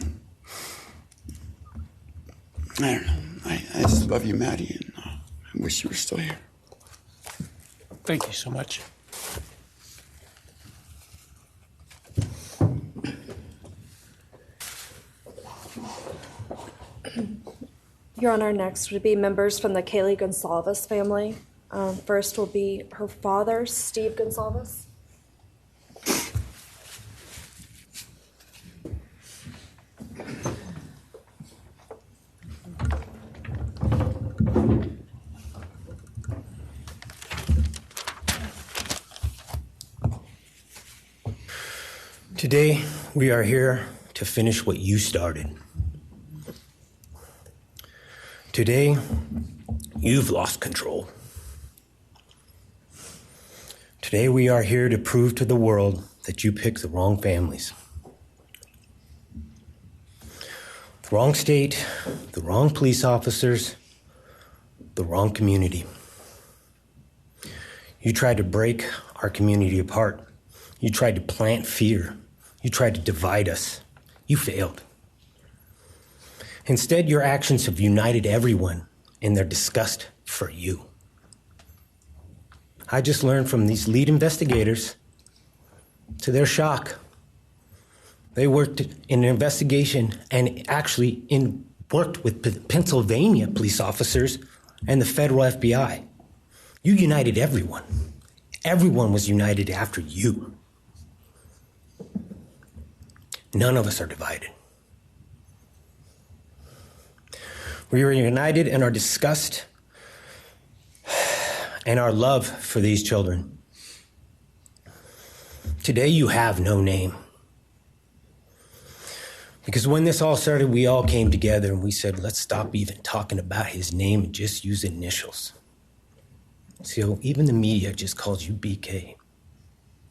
Speaker 11: know. I just love you, Maddie, and I wish you were still here.
Speaker 2: Thank you so much.
Speaker 4: Your Honor, next would be members from the Kaylee Goncalves family. First will be her father, Steve Gonzalez.
Speaker 12: Today, we are here to finish what you started. Today, you've lost control. Today, we are here to prove to the world that you picked the wrong families. The wrong state, the wrong police officers, the wrong community. You tried to break our community apart. You tried to plant fear. You tried to divide us. You failed. Instead, your actions have united everyone in their disgust for you. I just learned from these lead investigators, to their shock, they worked in an investigation and actually worked with Pennsylvania police officers and the federal FBI. You united everyone. Everyone was united after you. None of us are divided. We are united in our disgust and our love for these children. Today you have no name. Because when this all started, we all came together and we said, let's stop even talking about his name and just use initials. So even the media just calls you BK.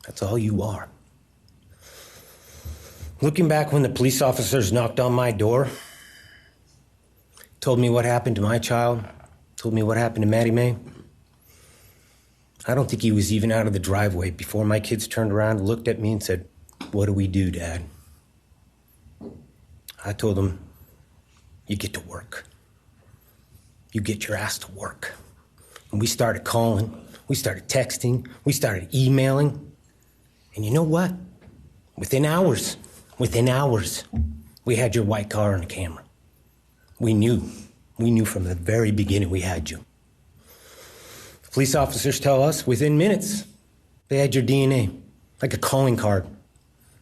Speaker 12: That's all you are. Looking back when the police officers knocked on my door, told me what happened to my child, told me what happened to Maddie Mae, I don't think he was even out of the driveway before my kids turned around and looked at me and said, what do we do, Dad? I told them, you get to work. You get your ass to work. And we started calling, we started texting, we started emailing. And you know what? Within hours, we had your white car on the camera. We knew from the very beginning we had you. Police officers tell us within minutes they had your DNA, like a calling card.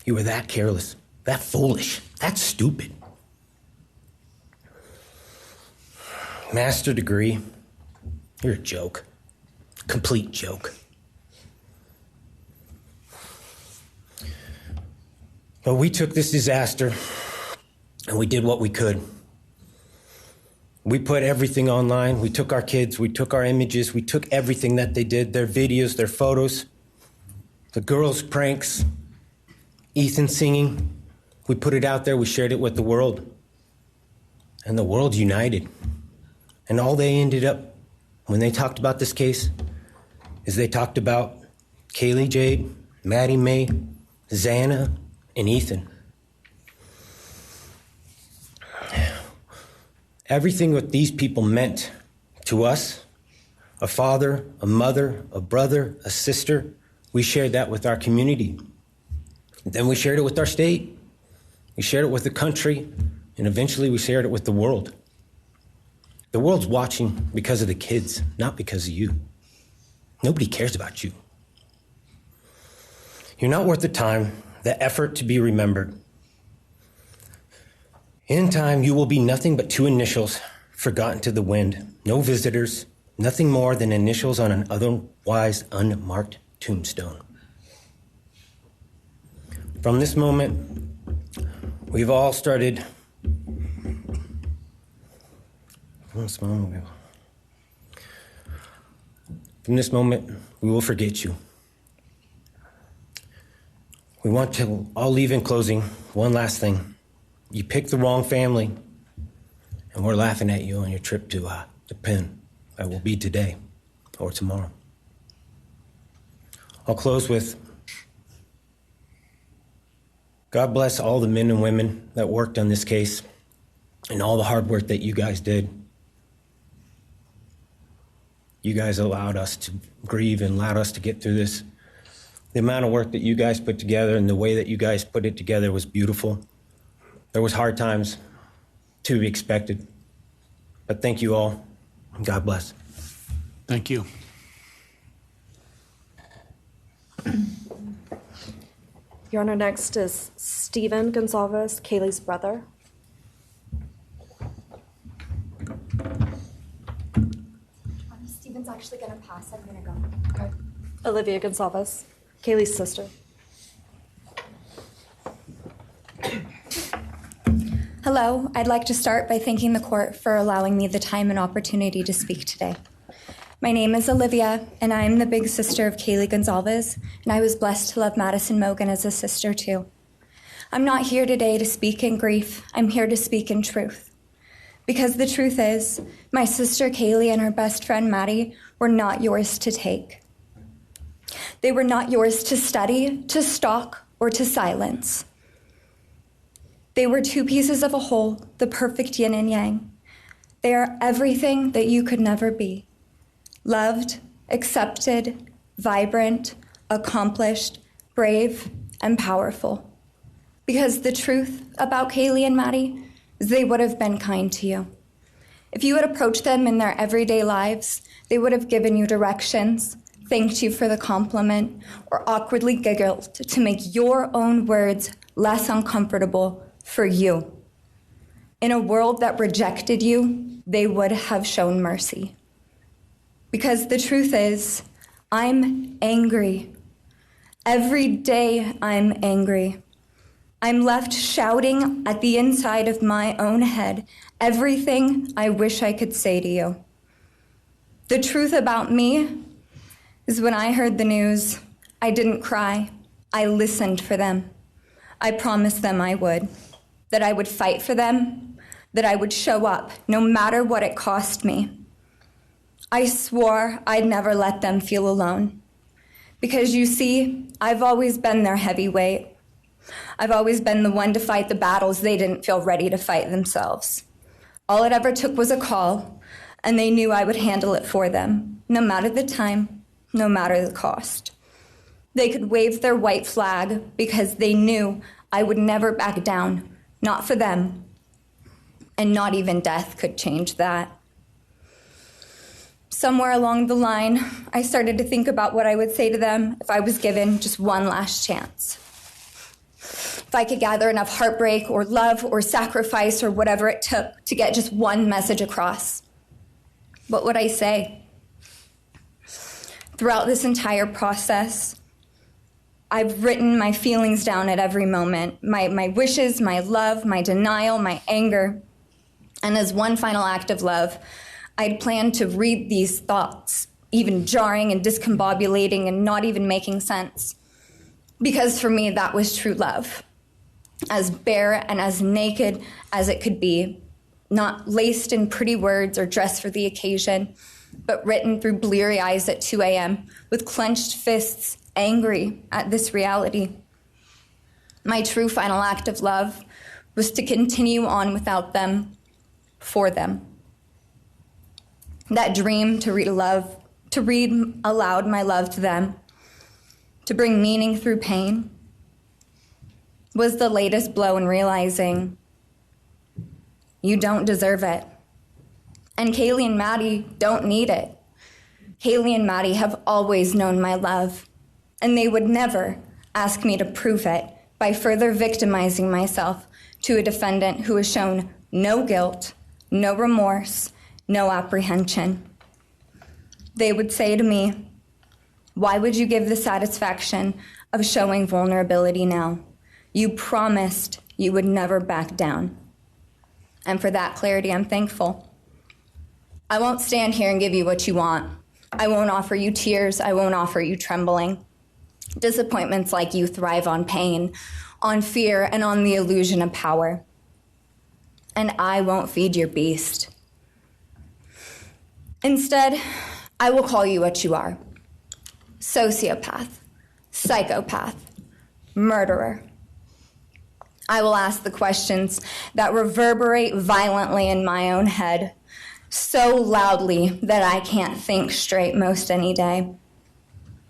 Speaker 12: You were that careless, that foolish, that stupid. Master degree, you're a joke, complete joke. But we took this disaster and we did what we could. We put everything online. We took our kids, we took our images, we took everything that they did, their videos, their photos, the girls' pranks, Ethan singing. We put it out there, we shared it with the world. And the world united. And all they ended up, when they talked about this case, is they talked about Kaylee Jade, Maddie Mae, Xana, and Ethan. Everything what these people meant to us, a father, a mother, a brother, a sister, we shared that with our community. Then we shared it with our state. We shared it with the country, and eventually we shared it with the world. The world's watching because of the kids, not because of you. Nobody cares about you. You're not worth the time, the effort to be remembered. In time, you will be nothing but two initials forgotten to the wind. No visitors, nothing more than initials on an otherwise unmarked tombstone. From this moment, we've all started. From this moment, we will forget you. We want to all leave in closing. One last thing. You picked the wrong family, and we're laughing at you on your trip to the pen. That will be today or tomorrow. I'll close with, God bless all the men and women that worked on this case and all the hard work that you guys did. You guys allowed us to grieve and allowed us to get through this. The amount of work that you guys put together and the way that you guys put it together was beautiful. There was hard times to be expected. But thank you all. God bless.
Speaker 2: Thank you.
Speaker 4: Your Honor, next is Stephen Gonzalez, Kaylee's brother.
Speaker 9: Stephen's actually going to pass. I'm going to go. Okay.
Speaker 4: Olivia Gonzalez, Kaylee's sister.
Speaker 9: Hello. I'd like to start by thanking the court for allowing me the time and opportunity to speak today. My name is Olivia, and I am the big sister of Kaylee Goncalves, and I was blessed to love Madison Mogen as a sister too. I'm not here today to speak in grief. I'm here to speak in truth. Because the truth is, my sister Kaylee and her best friend Maddie were not yours to take. They were not yours to study, to stalk, or to silence. They were two pieces of a whole, the perfect yin and yang. They are everything that you could never be. Loved, accepted, vibrant, accomplished, brave, and powerful. Because the truth about Kaylee and Maddie is they would have been kind to you. If you had approached them in their everyday lives, they would have given you directions, thanked you for the compliment, or awkwardly giggled to make your own words less uncomfortable for you. In a world that rejected you, they would have shown mercy. Because the truth is, I'm angry. Every day I'm angry. I'm left shouting at the inside of my own head everything I wish I could say to you. The truth about me is when I heard the news, I didn't cry. I listened for them. I promised them I would, that I would fight for them, that I would show up no matter what it cost me. I swore I'd never let them feel alone. Because you see, I've always been their heavyweight. I've always been the one to fight the battles they didn't feel ready to fight themselves. All it ever took was a call, and they knew I would handle it for them, no matter the time, no matter the cost. They could wave their white flag because they knew I would never back down, not for them, and not even death could change that. Somewhere along the line, I started to think about what I would say to them if I was given just one last chance. If I could gather enough heartbreak or love or sacrifice or whatever it took to get just one message across, what would I say? Throughout this entire process, I've written my feelings down at every moment, my wishes, my love, my denial, my anger. And as one final act of love, I'd planned to read these thoughts, even jarring and discombobulating and not even making sense. Because for me, that was true love. As bare and as naked as it could be, not laced in pretty words or dressed for the occasion, but written through bleary eyes at 2 a.m. with clenched fists, angry at this reality. My true final act of love was to continue on without them, for them. That dream to read aloud my love to them, to bring meaning through pain, was the latest blow in realizing you don't deserve it. And Kaylee and Maddie don't need it. Kaylee and Maddie have always known my love, and they would never ask me to prove it by further victimizing myself to a defendant who has shown no guilt, no remorse, no apprehension. They would say to me, "Why would you give the satisfaction of showing vulnerability now? You promised you would never back down." And for that clarity, I'm thankful. I won't stand here and give you what you want. I won't offer you tears. I won't offer you trembling. Disappointments like you thrive on pain, on fear, and on the illusion of power. And I won't feed your beast. Instead, I will call you what you are: sociopath, psychopath, murderer. I will ask the questions that reverberate violently in my own head, so loudly that I can't think straight most any day.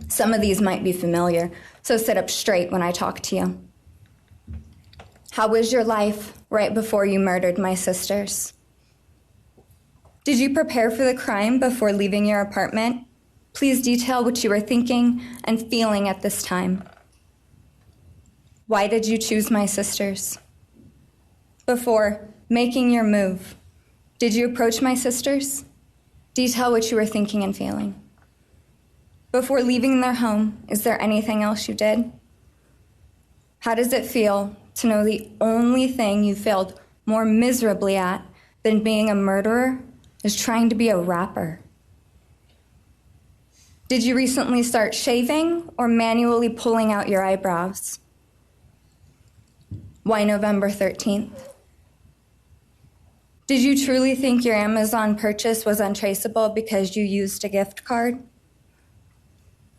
Speaker 9: Some of these might be familiar, so sit up straight when I talk to you. How was your life right before you murdered my sisters? Did you prepare for the crime before leaving your apartment? Please detail what you were thinking and feeling at this time. Why did you choose my sisters? Before making your move, did you approach my sisters? Detail what you were thinking and feeling. Before leaving their home, is there anything else you did? How does it feel to know the only thing you failed more miserably at than being a murderer is trying to be a rapper? Did you recently start shaving or manually pulling out your eyebrows? Why November 13th? Did you truly think your Amazon purchase was untraceable because you used a gift card?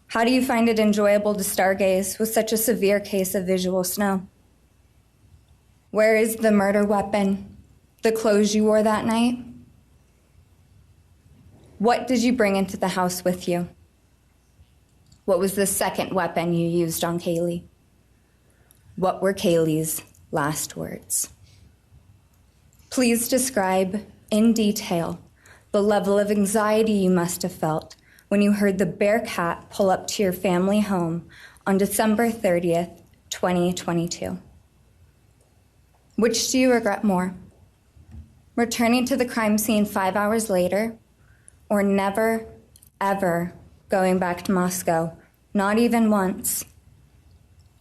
Speaker 9: How do you find it enjoyable to stargaze with such a severe case of visual snow? Where is the murder weapon, the clothes you wore that night? What did you bring into the house with you? What was the second weapon you used on Kaylee? What were Kaylee's last words? Please describe in detail the level of anxiety you must have felt when you heard the Bearcat pull up to your family home on December 30th, 2022. Which do you regret more? Returning to the crime scene 5 hours later, or never, ever going back to Moscow, not even once,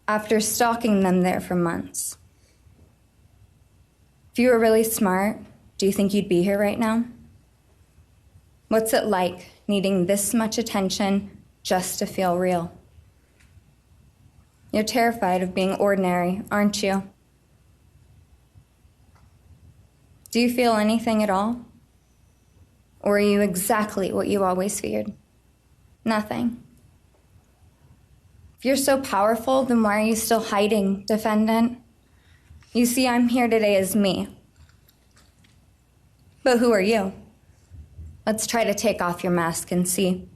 Speaker 9: after stalking them there for months? If you were really smart, do you think you'd be here right now? What's it like needing this much attention just to feel real? You're terrified of being ordinary, aren't you? Do you feel anything at all? Or are you exactly what you always feared? Nothing. If you're so powerful, then why are you still hiding, defendant? You see, I'm here today as me. But who are you? Let's try to take off your mask and see.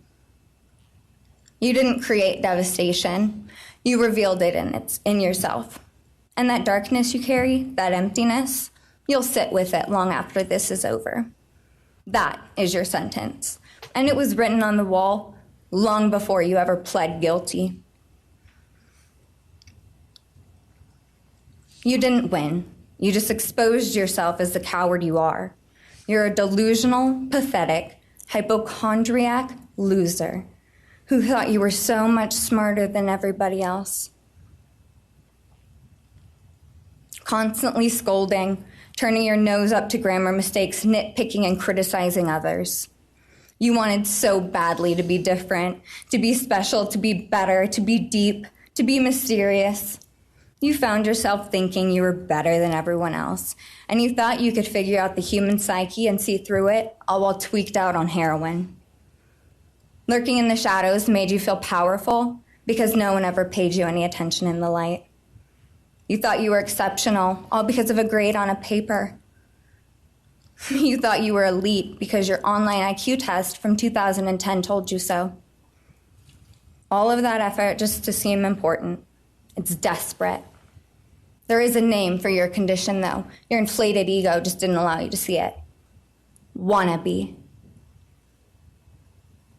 Speaker 9: You didn't create devastation. You revealed it in yourself. And that darkness you carry, that emptiness, you'll sit with it long after this is over. That is your sentence. And it was written on the wall long before you ever pled guilty. You didn't win. You just exposed yourself as the coward you are. You're a delusional, pathetic, hypochondriac loser who thought you were so much smarter than everybody else. Constantly scolding, turning your nose up to grammar mistakes, nitpicking and criticizing others. You wanted so badly to be different, to be special, to be better, to be deep, to be mysterious. You found yourself thinking you were better than everyone else, and you thought you could figure out the human psyche and see through it, all while tweaked out on heroin. Lurking in the shadows made you feel powerful because no one ever paid you any attention in the light. You thought you were exceptional, all because of a grade on a paper. You thought you were elite because your online IQ test from 2010 told you so. All of that effort just to seem important. It's desperate. There is a name for your condition, though. Your inflated ego just didn't allow you to see it. Wannabe.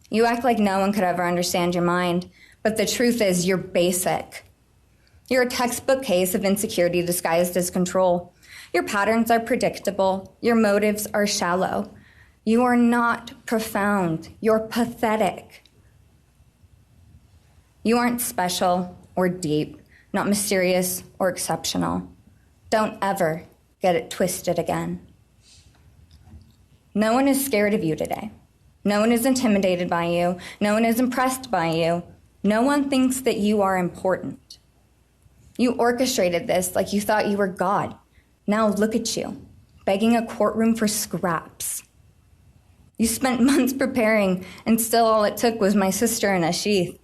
Speaker 9: You act like no one could ever understand your mind, but the truth is you're basic. You're a textbook case of insecurity disguised as control. Your patterns are predictable. Your motives are shallow. You are not profound. You're pathetic. You aren't special or deep, not mysterious or exceptional. Don't ever get it twisted again. No one is scared of you today. No one is intimidated by you. No one is impressed by you. No one thinks that you are important. You orchestrated this like you thought you were God. Now look at you, begging a courtroom for scraps. You spent months preparing, and still all it took was my sister in a sheath.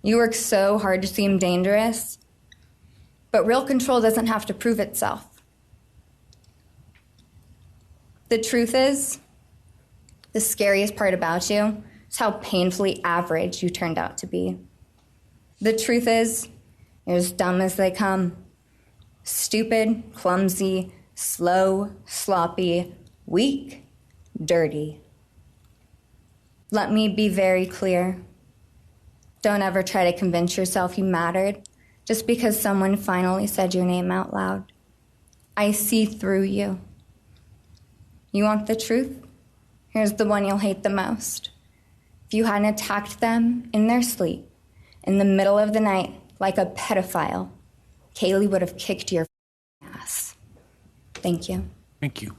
Speaker 9: You work so hard to seem dangerous, but real control doesn't have to prove itself. The truth is, the scariest part about you is how painfully average you turned out to be. The truth is, you're as dumb as they come. Stupid, clumsy, slow, sloppy, weak, dirty. Let me be very clear. Don't ever try to convince yourself you mattered just because someone finally said your name out loud. I see through you. You want the truth? Here's the one you'll hate the most. If you hadn't attacked them in their sleep, in the middle of the night, like a pedophile, Kaylee would have kicked your ass. Thank you.
Speaker 2: Thank you.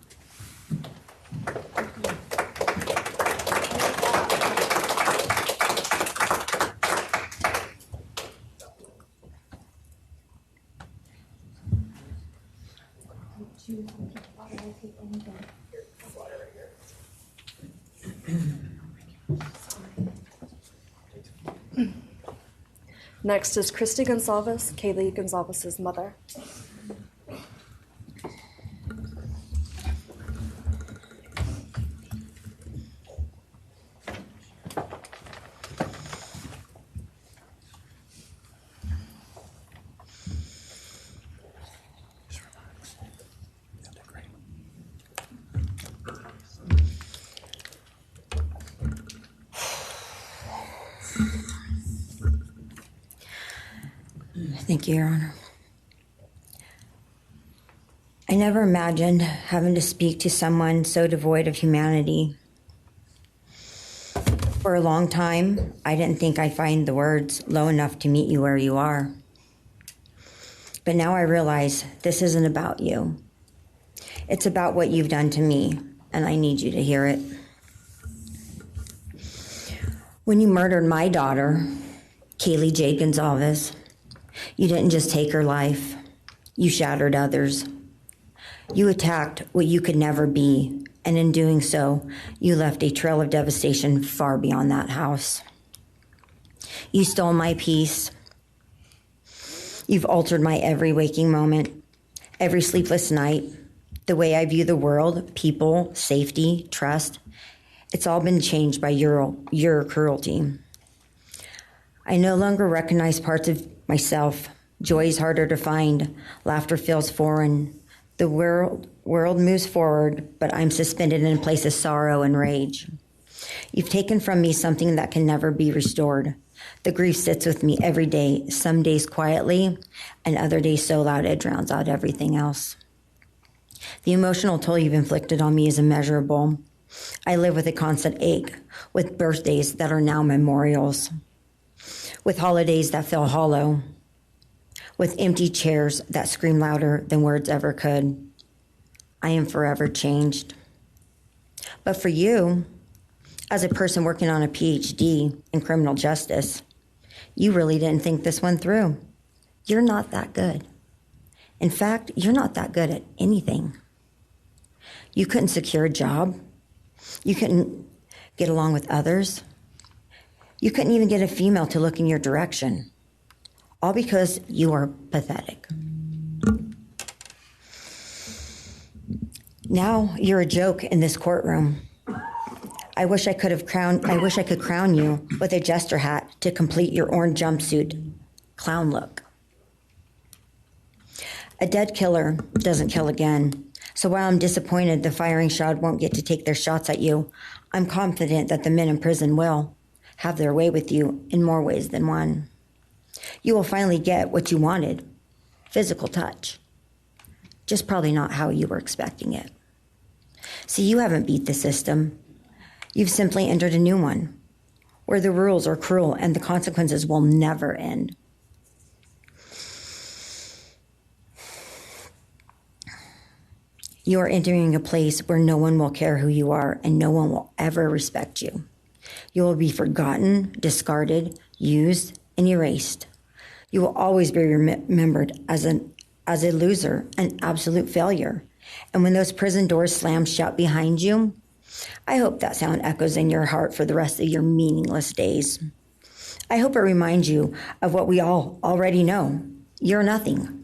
Speaker 4: Next is Christy Gonzalez, Kaylee Gonzalez's mother.
Speaker 13: Thank you, Your Honor. I never imagined having to speak to someone so devoid of humanity. For a long time, I didn't think I'd find the words low enough to meet you where you are. But now I realize this isn't about you. It's about what you've done to me, and I need you to hear it. When you murdered my daughter, Kaylee J. Gonzalez, you didn't just take her life, you shattered others. You attacked what you could never be, and in doing so, you left a trail of devastation far beyond that house. You stole my peace. You've altered my every waking moment, every sleepless night, the way I view the world, people, safety, trust. It's all been changed by your cruelty. I no longer recognize parts of myself. Joy is harder to find. Laughter feels foreign. The world moves forward, but I'm suspended in a place of sorrow and rage. You've taken from me something that can never be restored. The grief sits with me every day, some days quietly, and other days so loud it drowns out everything else. The emotional toll you've inflicted on me is immeasurable. I live with a constant ache, with birthdays that are now memorials, with holidays that feel hollow, with empty chairs that scream louder than words ever could. I am forever changed. But for you, as a person working on a PhD in criminal justice, you really didn't think this one through. You're not that good. In fact, you're not that good at anything. You couldn't secure a job. You couldn't get along with others. You couldn't even get a female to look in your direction. All because you are pathetic. Now you're a joke in this courtroom. I wish I could crown you with a jester hat to complete your orange jumpsuit clown look. A dead killer doesn't kill again. So while I'm disappointed the firing squad won't get to take their shots at you, I'm confident that the men in prison will have their way with you in more ways than one. You will finally get what you wanted, physical touch. just probably not how you were expecting it. See, you haven't beat the system. You've simply entered a new one, where the rules are cruel and the consequences will never end. You are entering a place where no one will care who you are and no one will ever respect you. You will be forgotten, discarded, used, and erased. You will always be remembered as a loser, an absolute failure. And when those prison doors slam shut behind you, I hope that sound echoes in your heart for the rest of your meaningless days. I hope it reminds you of what we all already know. You're nothing.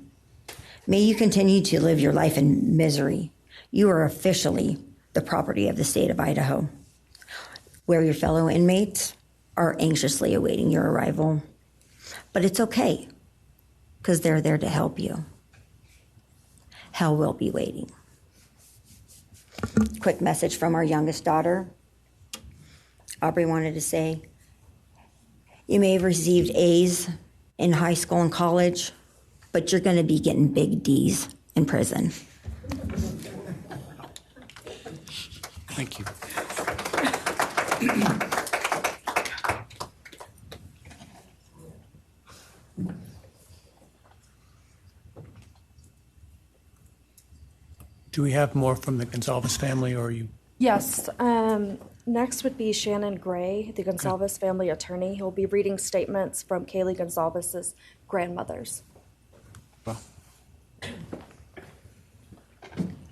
Speaker 13: May you continue to live your life in misery. You are officially the property of the state of Idaho, where your fellow inmates are anxiously awaiting your arrival. But it's okay, because they're there to help you. Hell will be waiting. Quick message from our youngest daughter. Aubrey wanted to say, you may have received A's in high school and college, but you're going to be getting big D's in prison.
Speaker 2: Thank you. Do we have more from the Gonzalez family, or are you?
Speaker 4: Yes. Next would be Shannon Gray, the Gonzalez family attorney. He'll be reading statements from Kaylee Goncalves' grandmothers.
Speaker 2: Well.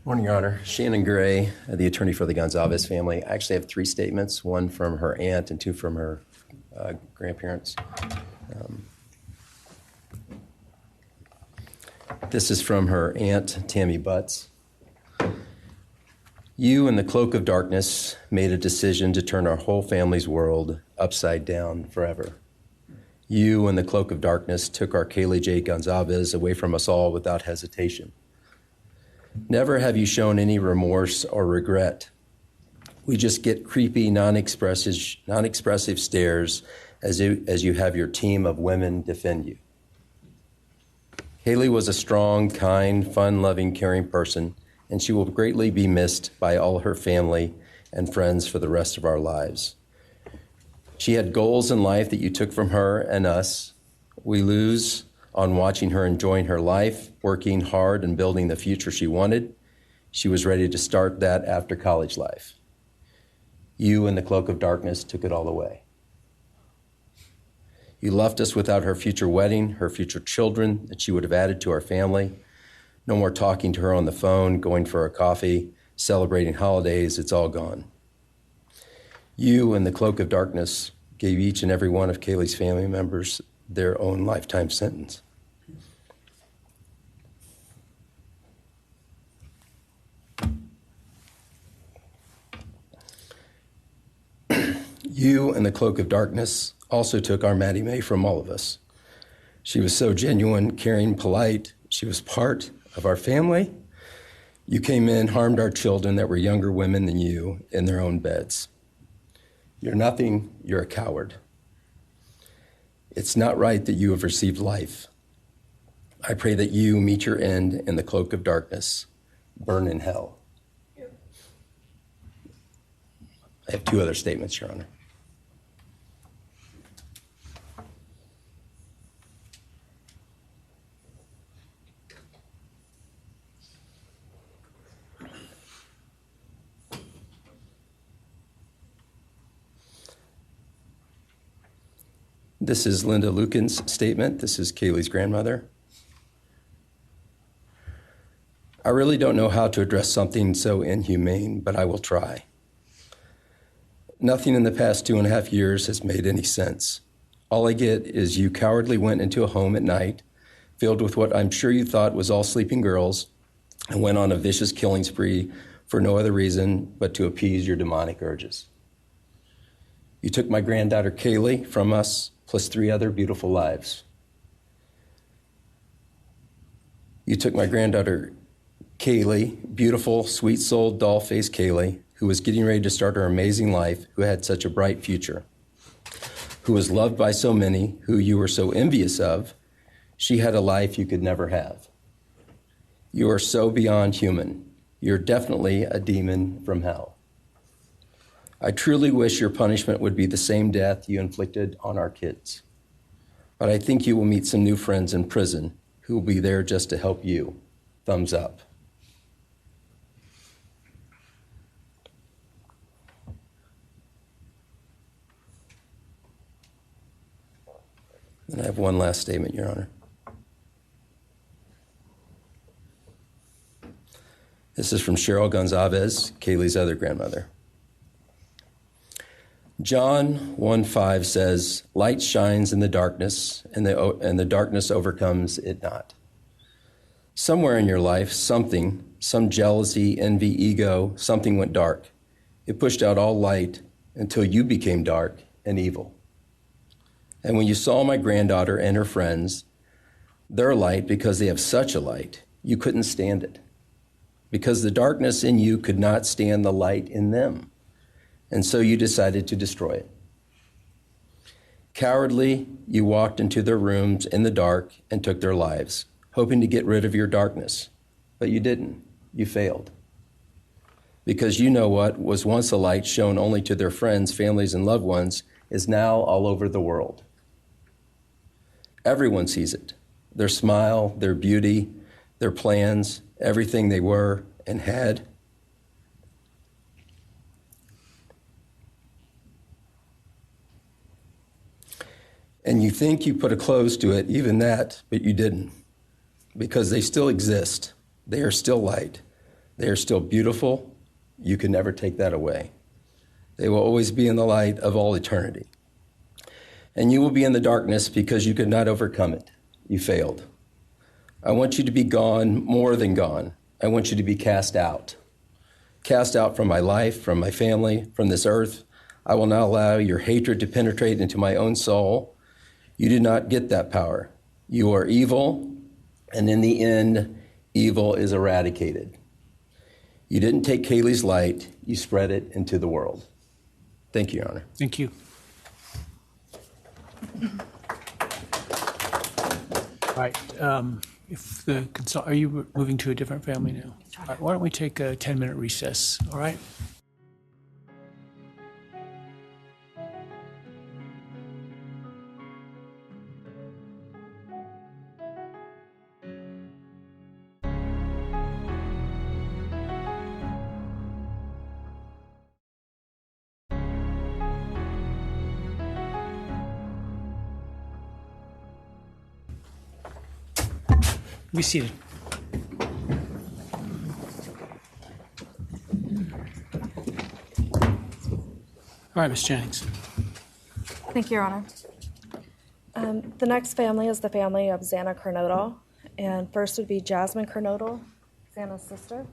Speaker 14: Morning, Your Honor. Shannon Gray, the attorney for the Gonzalez family. I actually have 3 statements, one from her aunt and 2 from her grandparents. This is from her aunt, Tammy Butts. You, in the cloak of darkness, made a decision to turn our whole family's world upside down forever. You, in the cloak of darkness, took our Kaylee J. Goncalves away from us all without hesitation. Never have you shown any remorse or regret. We just get creepy, non-expressive stares as you have your team of women defend you. Kaylee was a strong, kind, fun-loving, caring person, and she will greatly be missed by all her family and friends for the rest of our lives. She had goals in life that you took from her and us. We lose on watching her enjoying her life, working hard and building the future she wanted. She was ready to start that after college life. You, in the cloak of darkness, took it all away. You left us without her future wedding, her future children that she would have added to our family. No more talking to her on the phone, going for a coffee, celebrating holidays. It's all gone. You, in the cloak of darkness, gave each and every one of Kaylee's family members their own lifetime sentence. You, in the cloak of darkness, also took our Maddie Mae from all of us. She was so genuine, caring, polite. She was part of our family. You came in, harmed our children that were younger women than you in their own beds. You're nothing, you're a coward. It's not right that you have received life. I pray that you meet your end in the cloak of darkness, burn in hell. I have 2 other statements, Your Honor. This is Linda Lucan's statement. This is Kaylee's grandmother. I really don't know how to address something so inhumane, but I will try. Nothing in the past 2.5 years has made any sense. All I get is you cowardly went into a home at night, filled with what I'm sure you thought was all sleeping girls, and went on a vicious killing spree for no other reason but to appease your demonic urges. You took my granddaughter Kaylee from us, plus 3 other beautiful lives. You took my granddaughter Kaylee, beautiful, sweet-souled, doll-faced Kaylee, who was getting ready to start her amazing life, who had such a bright future, who was loved by so many, who you were so envious of. She had a life you could never have. You are so beyond human. You're definitely a demon from hell. I truly wish your punishment would be the same death you inflicted on our kids. But I think you will meet some new friends in prison who will be there just to help you. Thumbs up. And I have one last statement, Your Honor. This is from Cheryl Gonzalez, Kaylee's other grandmother. John 1:5 says, "Light shines in the darkness, and the darkness overcomes it not." Somewhere in your life, some jealousy, envy, ego, something went dark. It pushed out all light until you became dark and evil. And when you saw my granddaughter and her friends, their light, because they have such a light, you couldn't stand it. Because the darkness in you could not stand the light in them. And so you decided to destroy it. Cowardly, you walked into their rooms in the dark and took their lives, hoping to get rid of your darkness. But you didn't. You failed. Because you know what was once a light shown only to their friends, families, and loved ones is now all over the world. Everyone sees it. Their smile, their beauty, their plans, everything they were and had. And you think you put a close to it, even that, but you didn't. Because they still exist. They are still light. They are still beautiful. You can never take that away. They will always be in the light of all eternity. And you will be in the darkness because you could not overcome it. You failed. I want you to be gone, more than gone. I want you to be cast out. Cast out from my life, from my family, from this earth. I will not allow your hatred to penetrate into my own soul. You did not get that power. You are evil, and in the end, evil is eradicated. You didn't take Kaylee's light, you spread it into the world. Thank you, Your Honor.
Speaker 2: Thank you. All right. Are you moving to a different family now? All right, why don't we take a 10-minute recess, all right? Be seated. All right, Ms. Jennings.
Speaker 4: Thank you, Your Honor. The next family is the family of Xana Kernodle. And first would be Jasmine Kernodle, Xana's sister.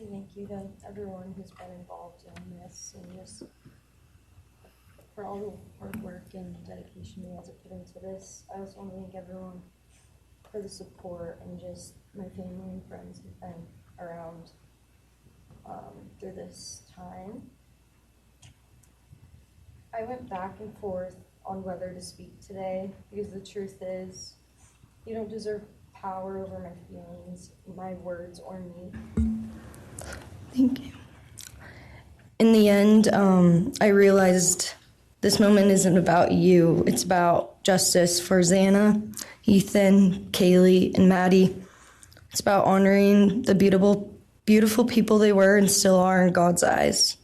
Speaker 15: Thank you to everyone who's been involved in this and just for all the hard work and dedication you guys have put into this. I also want to thank everyone for the support and just my family and friends who've been around through this time. I went back and forth on whether to speak today because the truth is you don't deserve power over my feelings, my words, or me.
Speaker 16: Thank you. In the end, I realized this moment isn't about you. It's about justice for Xana, Ethan, Kaylee, and Maddie. It's about honoring the beautiful people they were and still are in God's eyes.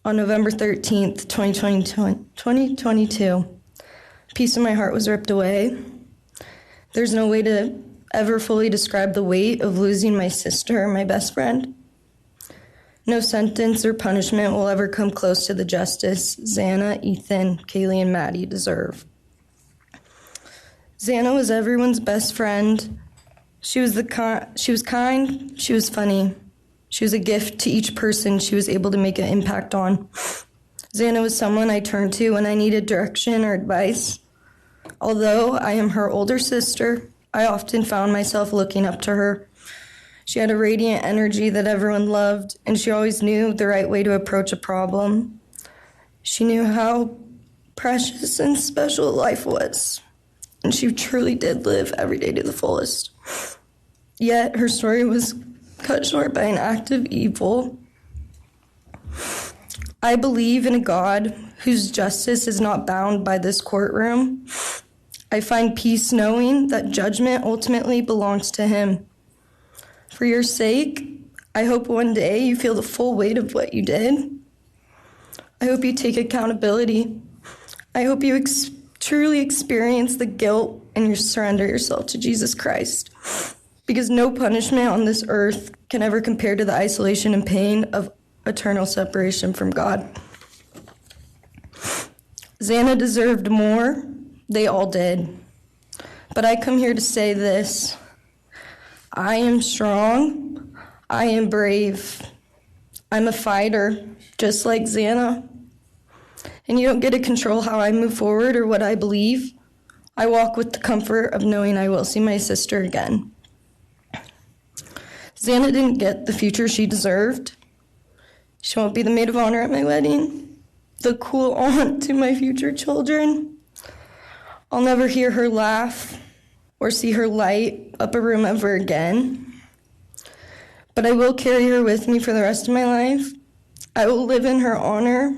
Speaker 16: On November 13th, 2022, a piece of my heart was ripped away. There's no way to ever fully describe the weight of losing my sister, my best friend. No sentence or punishment will ever come close to the justice Xana, Ethan, Kaylee, and Maddie deserve. Xana was everyone's best friend. She was kind, she was funny. She was a gift to each person she was able to make an impact on. Xana was someone I turned to when I needed direction or advice. Although I am her older sister, I often found myself looking up to her. She had a radiant energy that everyone loved, and she always knew the right way to approach a problem. She knew how precious and special life was, and she truly did live every day to the fullest. Yet her story was cut short by an act of evil. I believe in a God whose justice is not bound by this courtroom. I find peace knowing that judgment ultimately belongs to him. For your sake, I hope one day you feel the full weight of what you did. I hope you take accountability. I hope you truly experience the guilt and you surrender yourself to Jesus Christ. Because no punishment on this earth can ever compare to the isolation and pain of eternal separation from God. Xana deserved more. They all did. But I come here to say this. I am strong. I am brave. I'm a fighter, just like Xana. And you don't get to control how I move forward or what I believe. I walk with the comfort of knowing I will see my sister again. Xana didn't get the future she deserved. She won't be the maid of honor at my wedding, the cool aunt to my future children. I'll never hear her laugh or see her light up a room ever again. But I will carry her with me for the rest of my life. I will live in her honor,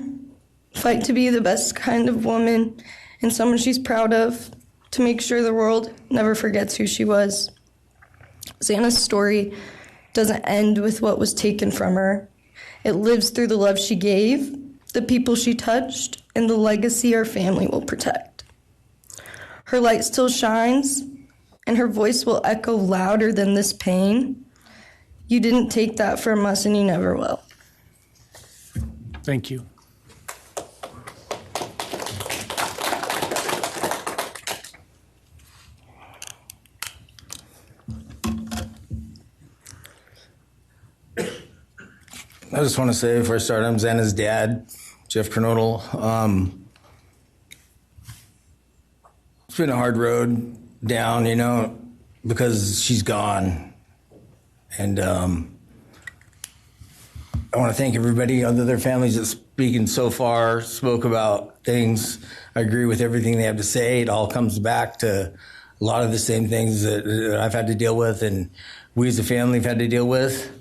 Speaker 16: fight to be the best kind of woman and someone she's proud of, to make sure the world never forgets who she was. Xana's story doesn't end with what was taken from her. It lives through the love she gave, the people she touched, and the legacy our family will protect. Her light still shines, and her voice will echo louder than this pain. You didn't take that from us, and you never will.
Speaker 2: Thank you.
Speaker 12: I just want to say before I start, I'm Xana's dad, Jeff Kernodle. It's been a hard road down, because she's gone. And I want to thank everybody, other their families that speaking so far, spoke about things. I agree with everything they have to say. It all comes back to a lot of the same things that I've had to deal with and we as a family have had to deal with.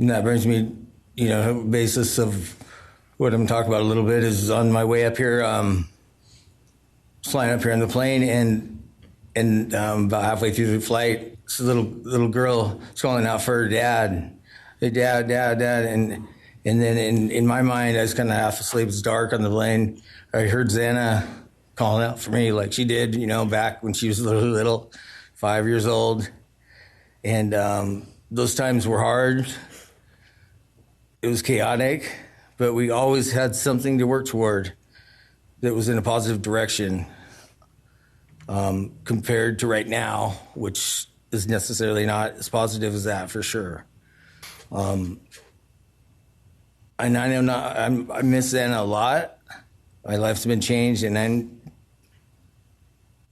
Speaker 12: And that brings me, basis of what I'm talking about a little bit is on my way up here, flying up here in the plane, and about halfway through the flight, this little girl is calling out for her dad. Hey, dad, and then in my mind, I was kind of half asleep. It's dark on the plane. I heard Xana calling out for me like she did, back when she was little, 5 years old, and those times were hard. It was chaotic, but we always had something to work toward that was in a positive direction compared to right now, which is necessarily not as positive as that for sure. And I know I miss Xana a lot. My life's been changed, and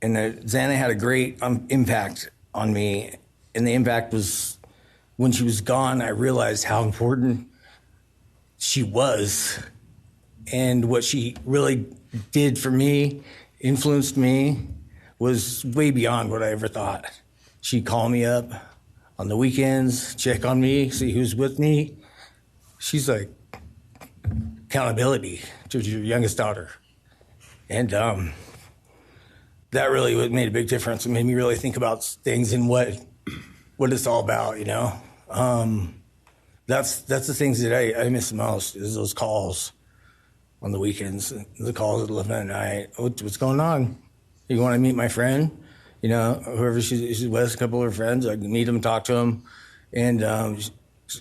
Speaker 12: Xana had a great impact on me, and the impact was when she was gone, I realized how important she was and what she really did for me, influenced me, was way beyond what I ever thought. She'd call me up on the weekends, check on me, see who's with me. She's like accountability to your youngest daughter. And that really made a big difference. It made me really think about things and what it's all about, That's the things that I miss the most is those calls on the weekends, the calls at 11 at night. What's going on? You want to meet my friend? Whoever she's with, a couple of her friends, I can meet them, talk to them. And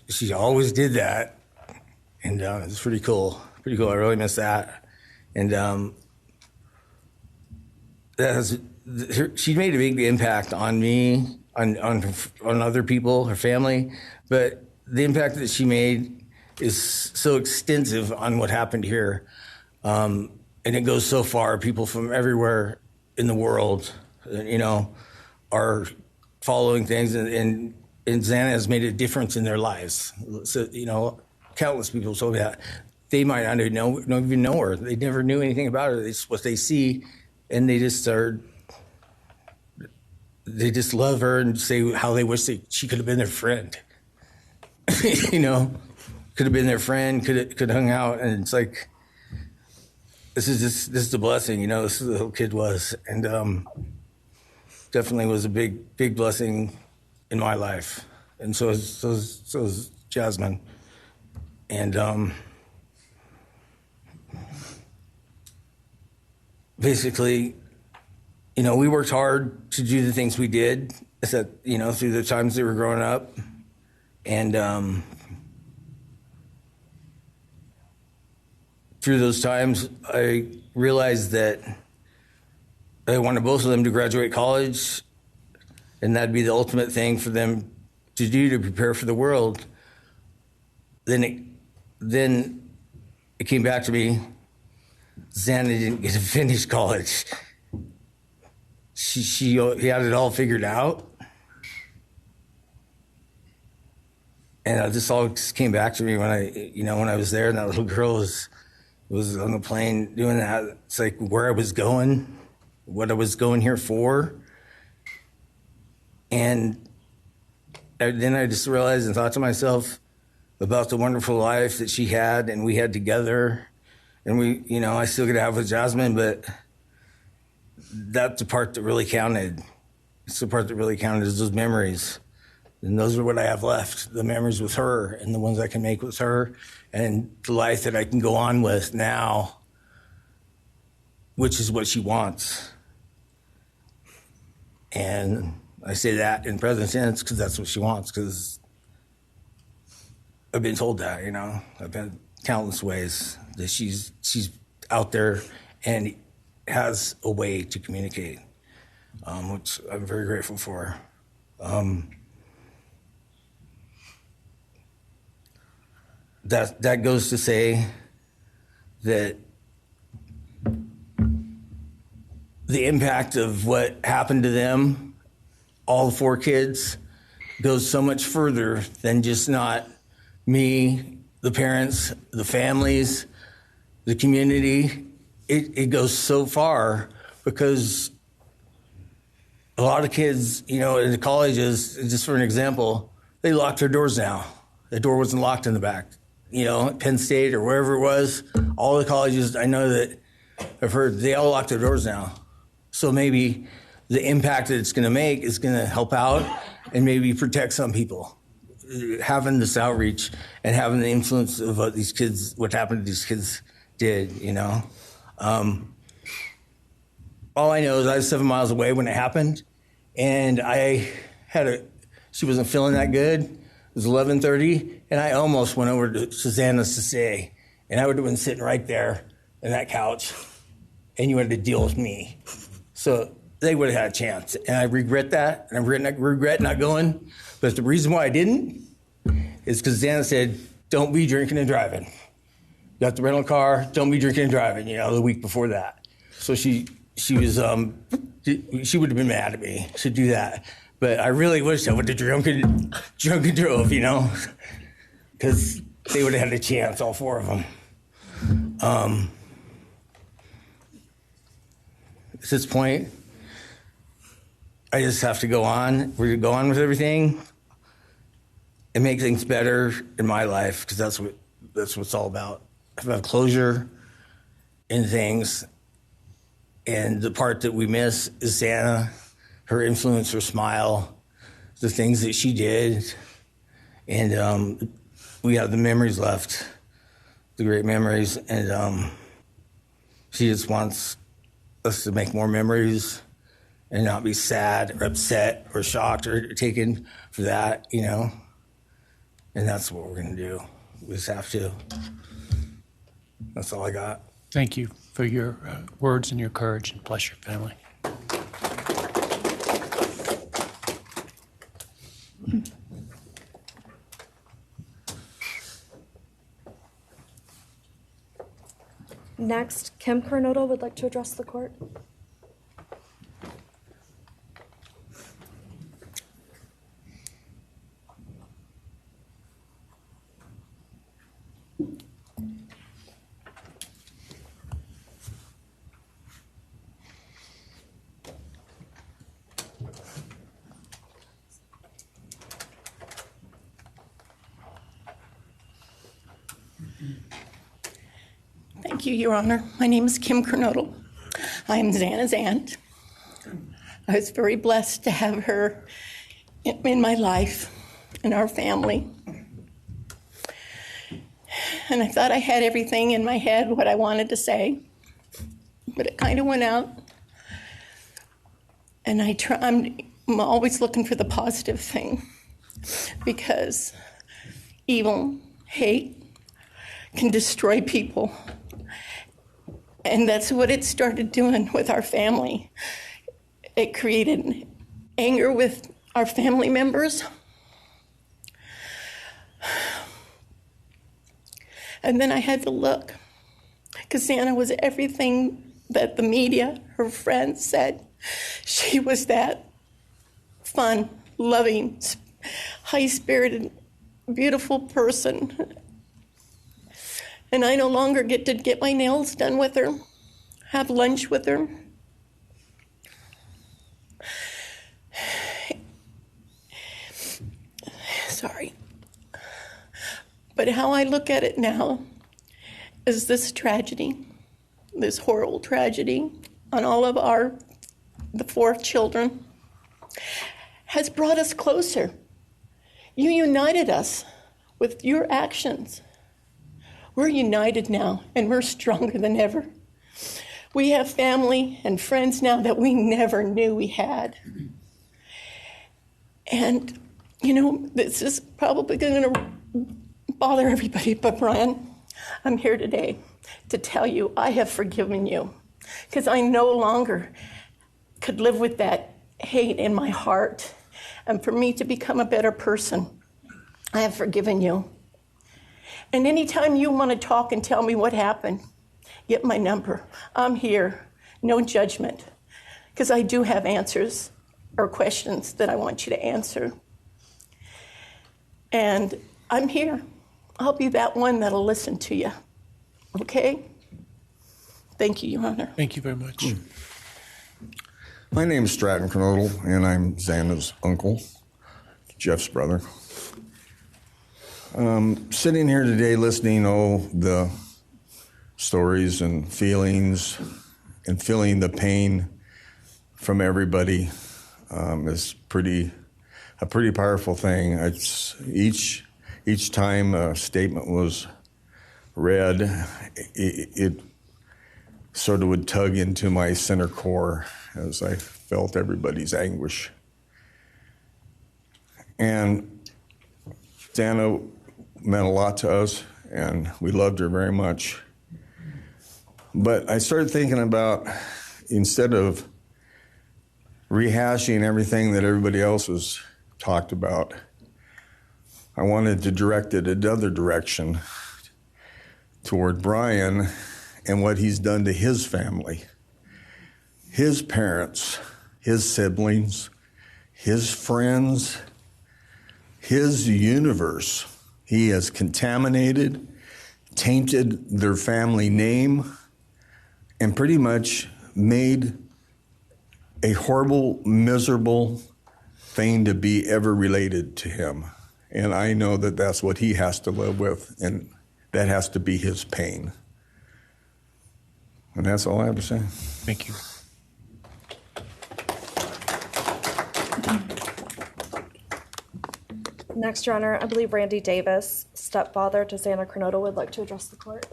Speaker 12: she always did that. And it's pretty cool. Pretty cool. I really miss that. And she made a big impact on me, on other people, her family. But the impact that she made is so extensive on what happened here. And it goes so far. People from everywhere in the world, are following things, and Xana has made a difference in their lives. So, countless people told me that. They might not even know her. They never knew anything about her. It's what they see, and they just love her and say how they wish that she could have been their friend. Could have been their friend, could have hung out, and it's like, this is a blessing, this is what the little kid was, and definitely was a big blessing in my life, and so is Jasmine, and basically, we worked hard to do the things we did, through the times they were growing up, and through those times, I realized that I wanted both of them to graduate college, and that'd be the ultimate thing for them to do to prepare for the world. Then it came back to me, Xana didn't get to finish college. He had it all figured out. And this all came back to me when I was there, and that little girl was on the plane doing that. It's like where I was going, what I was going here for. And then I just realized and thought to myself about the wonderful life that she had and we had together. And I still get to have with Jasmine, but that's the part that really counted. It's the part that really counted, is those memories. And those are what I have left, the memories with her and the ones I can make with her and the life that I can go on with now, which is what she wants. And I say that in present tense because that's what she wants, because I've been told that, I've been countless ways that she's out there and has a way to communicate, which I'm very grateful for. That goes to say that the impact of what happened to them, all 4 kids, goes so much further than just not me, the parents, the families, the community. It goes so far because a lot of kids, in the colleges, just for an example, they lock their doors now. The door wasn't locked in the back. At Penn State or wherever it was, all the colleges I know that I've heard, they all lock their doors now. So maybe the impact that it's going to make is going to help out and maybe protect some people. Having this outreach and having the influence of what happened to these kids did, All I know is I was 7 miles away when it happened, and she wasn't feeling that good. It was 11:30, and I almost went over to Xana's to say, and I would have been sitting right there in that couch, and you had to deal with me. So they would have had a chance, and I regret that, and I regret not going. But the reason why I didn't is because Xana said, don't be drinking and driving. You got the rental car, don't be drinking and driving, the week before that. So she would have been mad at me to do that. But I really wish I would have drunk and drove, because they would have had a chance, all 4 of them. At this point, I just have to go on. We're going to go on with everything and make things better in my life, because that's what it's all about. If I have closure in things, and the part that we miss is Xana, her influence, her smile, the things that she did, and we have the memories left, the great memories, and she just wants us to make more memories and not be sad or upset or shocked or taken for that, and that's what we're going to do. We just have to. That's all I got.
Speaker 2: Thank you for your words and your courage, and bless your family.
Speaker 4: Next, Kim Kernodle would like to address the court.
Speaker 17: Thank you, Your Honor. My name is Kim Kernodle. I am Xana's aunt. I was very blessed to have her in my life, in our family. And I thought I had everything in my head, what I wanted to say, but it kind of went out. And I'm always looking for the positive thing, because evil, hate, can destroy people. And that's what it started doing with our family. It created anger with our family members. And then I had to look, because Xana was everything that the media, her friends said. She was that fun, loving, high-spirited, beautiful person. And I no longer get to get my nails done with her, have lunch with her. Sorry. But how I look at it now is this tragedy, this horrible tragedy on all of the 4 children, has brought us closer. You united us with your actions. We're united now, and we're stronger than ever. We have family and friends now that we never knew we had. And, you know, this is probably going to bother everybody, but Brian, I'm here today to tell you I have forgiven you, because I no longer could live with that hate in my heart. And for me to become a better person, I have forgiven you. And anytime you want to talk and tell me what happened, get my number. I'm here, no judgment, because I do have answers or questions that I want you to answer. And I'm here. I'll be that one that'll listen to you, okay? Thank you, Your Honor.
Speaker 2: Thank you very much.
Speaker 18: My name is Xana Kernodle, and I'm Xana's uncle, Jeff's brother. Sitting here today listening to the stories and feelings and feeling the pain from everybody is a pretty powerful thing. It's each time a statement was read, it sort of would tug into my center core as I felt everybody's anguish. And Xana meant a lot to us, and we loved her very much. But I started thinking about, instead of rehashing everything that everybody else has talked about, I wanted to direct it another direction toward Brian and what he's done to his family, his parents, his siblings, his friends, his universe. He has contaminated, tainted their family name, and pretty much made a horrible, miserable thing to be ever related to him. And I know that that's what he has to live with, and that has to be his pain. And that's all I have to say.
Speaker 2: Thank you.
Speaker 4: Next, Your Honor, I believe Randy Davis, stepfather to Xana Kernodle, would like to address the court.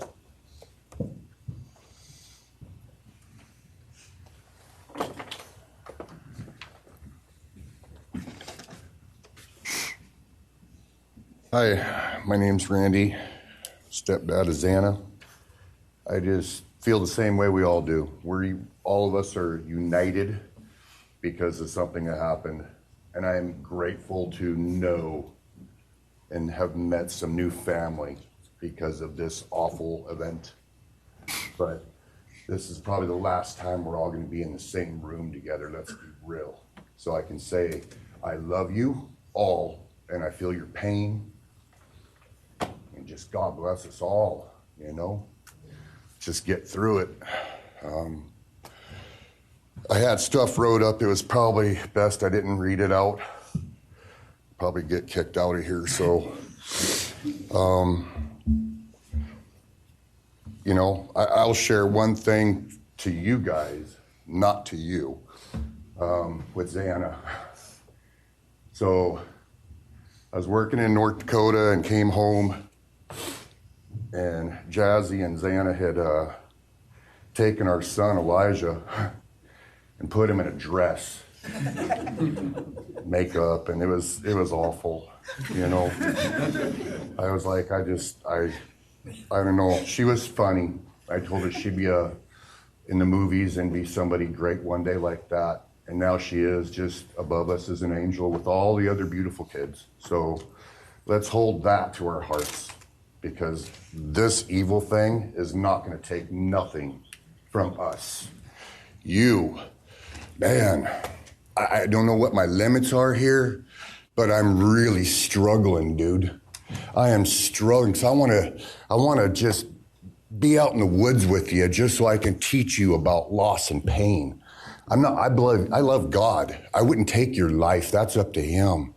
Speaker 19: Hi, my name's Randy, stepdad of Xana. I just feel the same way we all do. All of us are united because of something that happened, and I am grateful to know and have met some new family because of this awful event. but this is probably the last time we're all going to be in the same room together. Let's be real. So I can say, I love you all, and I feel your pain. And just God bless us all, you know? Just get through it. I had stuff wrote up. It was probably best I didn't read it out. Probably get kicked out of here, so... you know, I'll share one thing to you guys, not to you, with Xana. So I was working in North Dakota and came home, and Jazzy and Xana had taken our son Elijah and put him in a dress, makeup, and it was awful, you know. I was like, I don't know. She was funny. I told her she'd be in the movies and be somebody great one day like that. And now she is just above us as an angel with all the other beautiful kids. So let's hold that to our hearts, because this evil thing is not going to take nothing from us. You, man, I don't know what my limits are here, but I'm really struggling, dude. I am struggling, so I want to just be out in the woods with you, just so I can teach you about loss and pain. I love God. I wouldn't take your life. That's up to Him.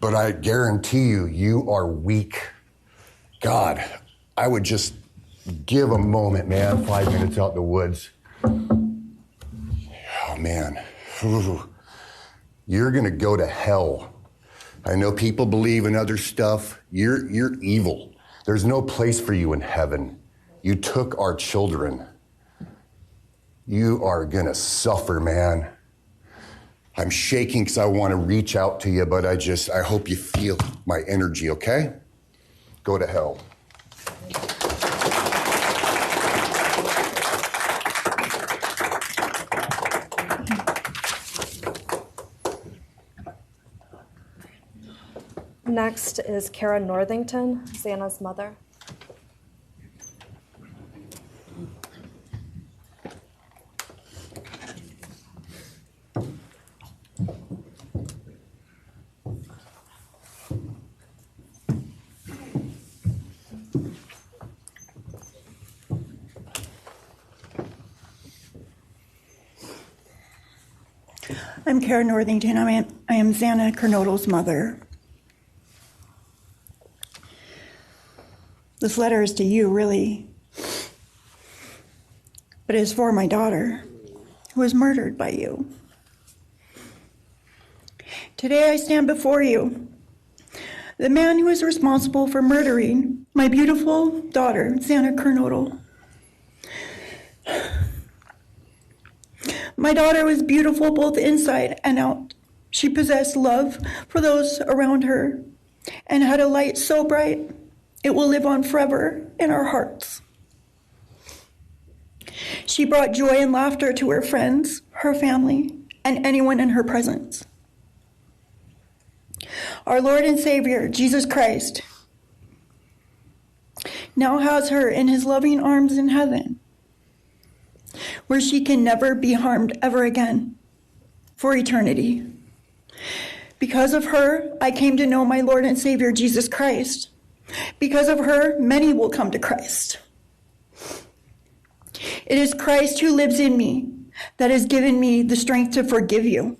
Speaker 19: But I guarantee you, you are weak. God, I would just give a moment, man, 5 minutes out in the woods. Oh, man. You're going to go to hell. I know people believe in other stuff. You're evil. There's no place for you in heaven. You took our children. You are going to suffer, man. I'm shaking because I want to reach out to you, but I hope you feel my energy, okay? Go to hell.
Speaker 4: Next is Kara Northington, Xana's mother.
Speaker 20: I'm Kara Northington. I am Xana Kernodle's mother. This letter is to you, really, but it's for my daughter, who was murdered by you. Today I stand before you, the man who is responsible for murdering my beautiful daughter, Xana Kernodle. My daughter was beautiful both inside and out. She possessed love for those around her and had a light so bright it will live on forever in our hearts. She brought joy and laughter to her friends, her family, and anyone in her presence. Our Lord and Savior, Jesus Christ, now has her in His loving arms in heaven, where she can never be harmed ever again for eternity. Because of her, I came to know my Lord and Savior, Jesus Christ. Because of her, many will come to Christ. It is Christ who lives in me that has given me the strength to forgive you.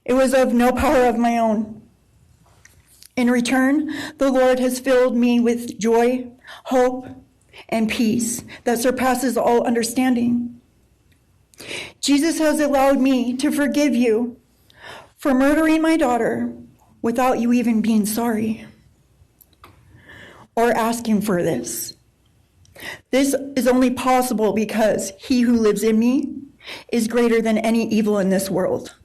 Speaker 20: It was of no power of my own. In return, the Lord has filled me with joy, hope, and peace that surpasses all understanding. Jesus has allowed me to forgive you for murdering my daughter without you even being sorry or asking for this. This is only possible because He who lives in me is greater than any evil in this world.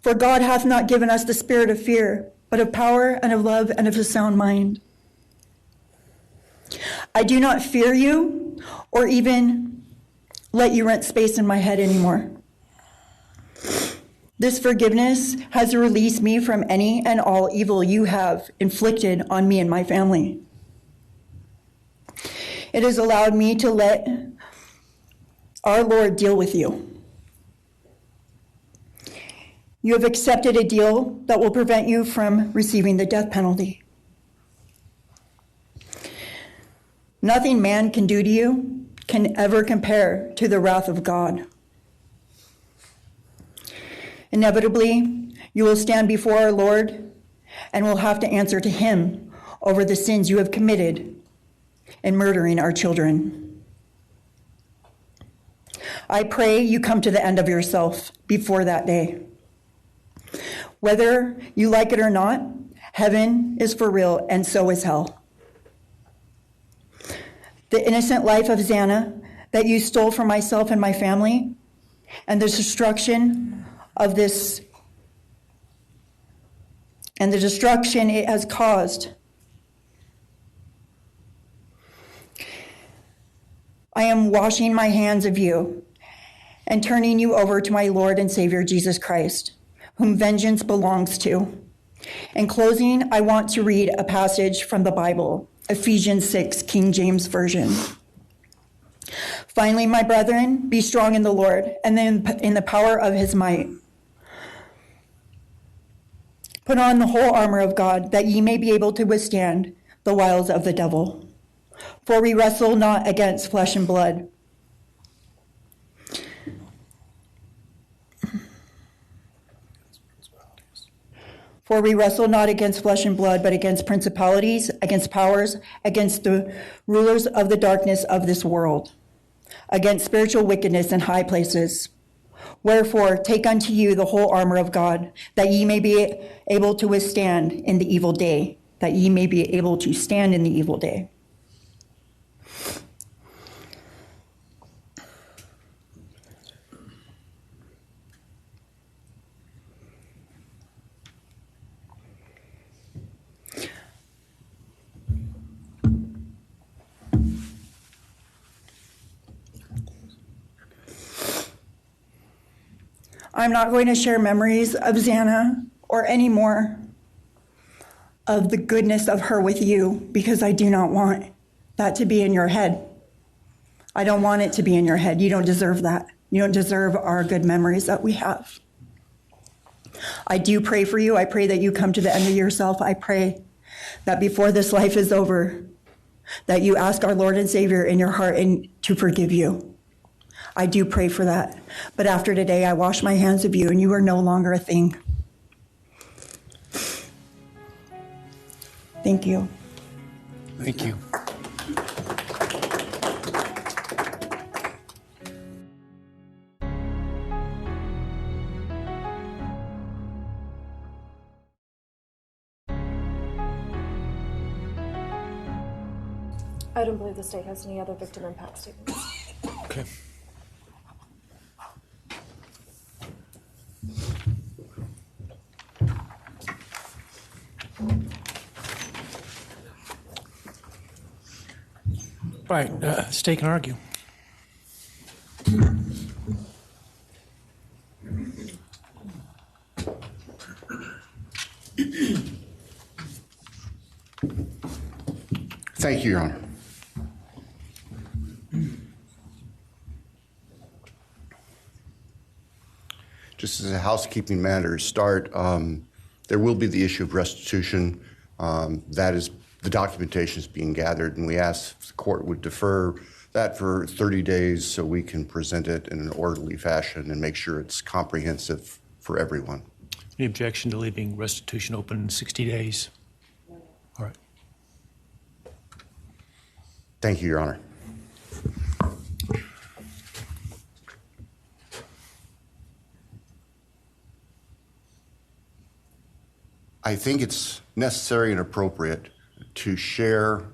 Speaker 20: For God hath not given us the spirit of fear, but of power and of love and of a sound mind. I do not fear you or even let you rent space in my head anymore. This forgiveness has released me from any and all evil you have inflicted on me and my family. It has allowed me to let our Lord deal with you. You have accepted a deal that will prevent you from receiving the death penalty. Nothing man can do to you can ever compare to the wrath of God. Inevitably, you will stand before our Lord and will have to answer to him over the sins you have committed in murdering our children. I pray you come to the end of yourself before that day. Whether you like it or not, heaven is for real, and so is hell. The innocent life of Xana that you stole from myself and my family, and the destruction of this, and the destruction it has caused. I am washing my hands of you and turning you over to my Lord and Savior, Jesus Christ, whom vengeance belongs to. In closing, I want to read a passage from the Bible, Ephesians 6, King James Version. Finally, my brethren, be strong in the Lord and then in the power of his might. Put on the whole armor of God, that ye may be able to withstand the wiles of the devil. For we wrestle not against flesh and blood. For we wrestle not against flesh and blood, but against principalities, against powers, against the rulers of the darkness of this world, against spiritual wickedness in high places. Wherefore, take unto you the whole armor of God, that ye may be able to withstand in the evil day, that ye may be able to stand in the evil day. I'm not going to share memories of Xana or any more of the goodness of her with you, because I do not want that to be in your head. I don't want it to be in your head. You don't deserve that. You don't deserve our good memories that we have. I do pray for you. I pray that you come to the end of yourself. I pray that before this life is over, that you ask our Lord and Savior in your heart and to forgive you. I do pray for that. But after today, I wash my hands of you, and you are no longer a thing. Thank you.
Speaker 2: Thank you.
Speaker 4: I don't believe the state has any other victim impact statements.
Speaker 2: Okay. Right, state can argue.
Speaker 3: Thank you, Your Honor. Just as a housekeeping matter to start, there will be the issue of restitution. That is, the documentation is being gathered, and we ask if the court would defer that for 30 days so we can present it in an orderly fashion and make sure it's comprehensive for everyone.
Speaker 2: Any objection to leaving restitution open in 60 days? All right.
Speaker 3: Thank you, Your Honor. I think it's necessary and appropriate to share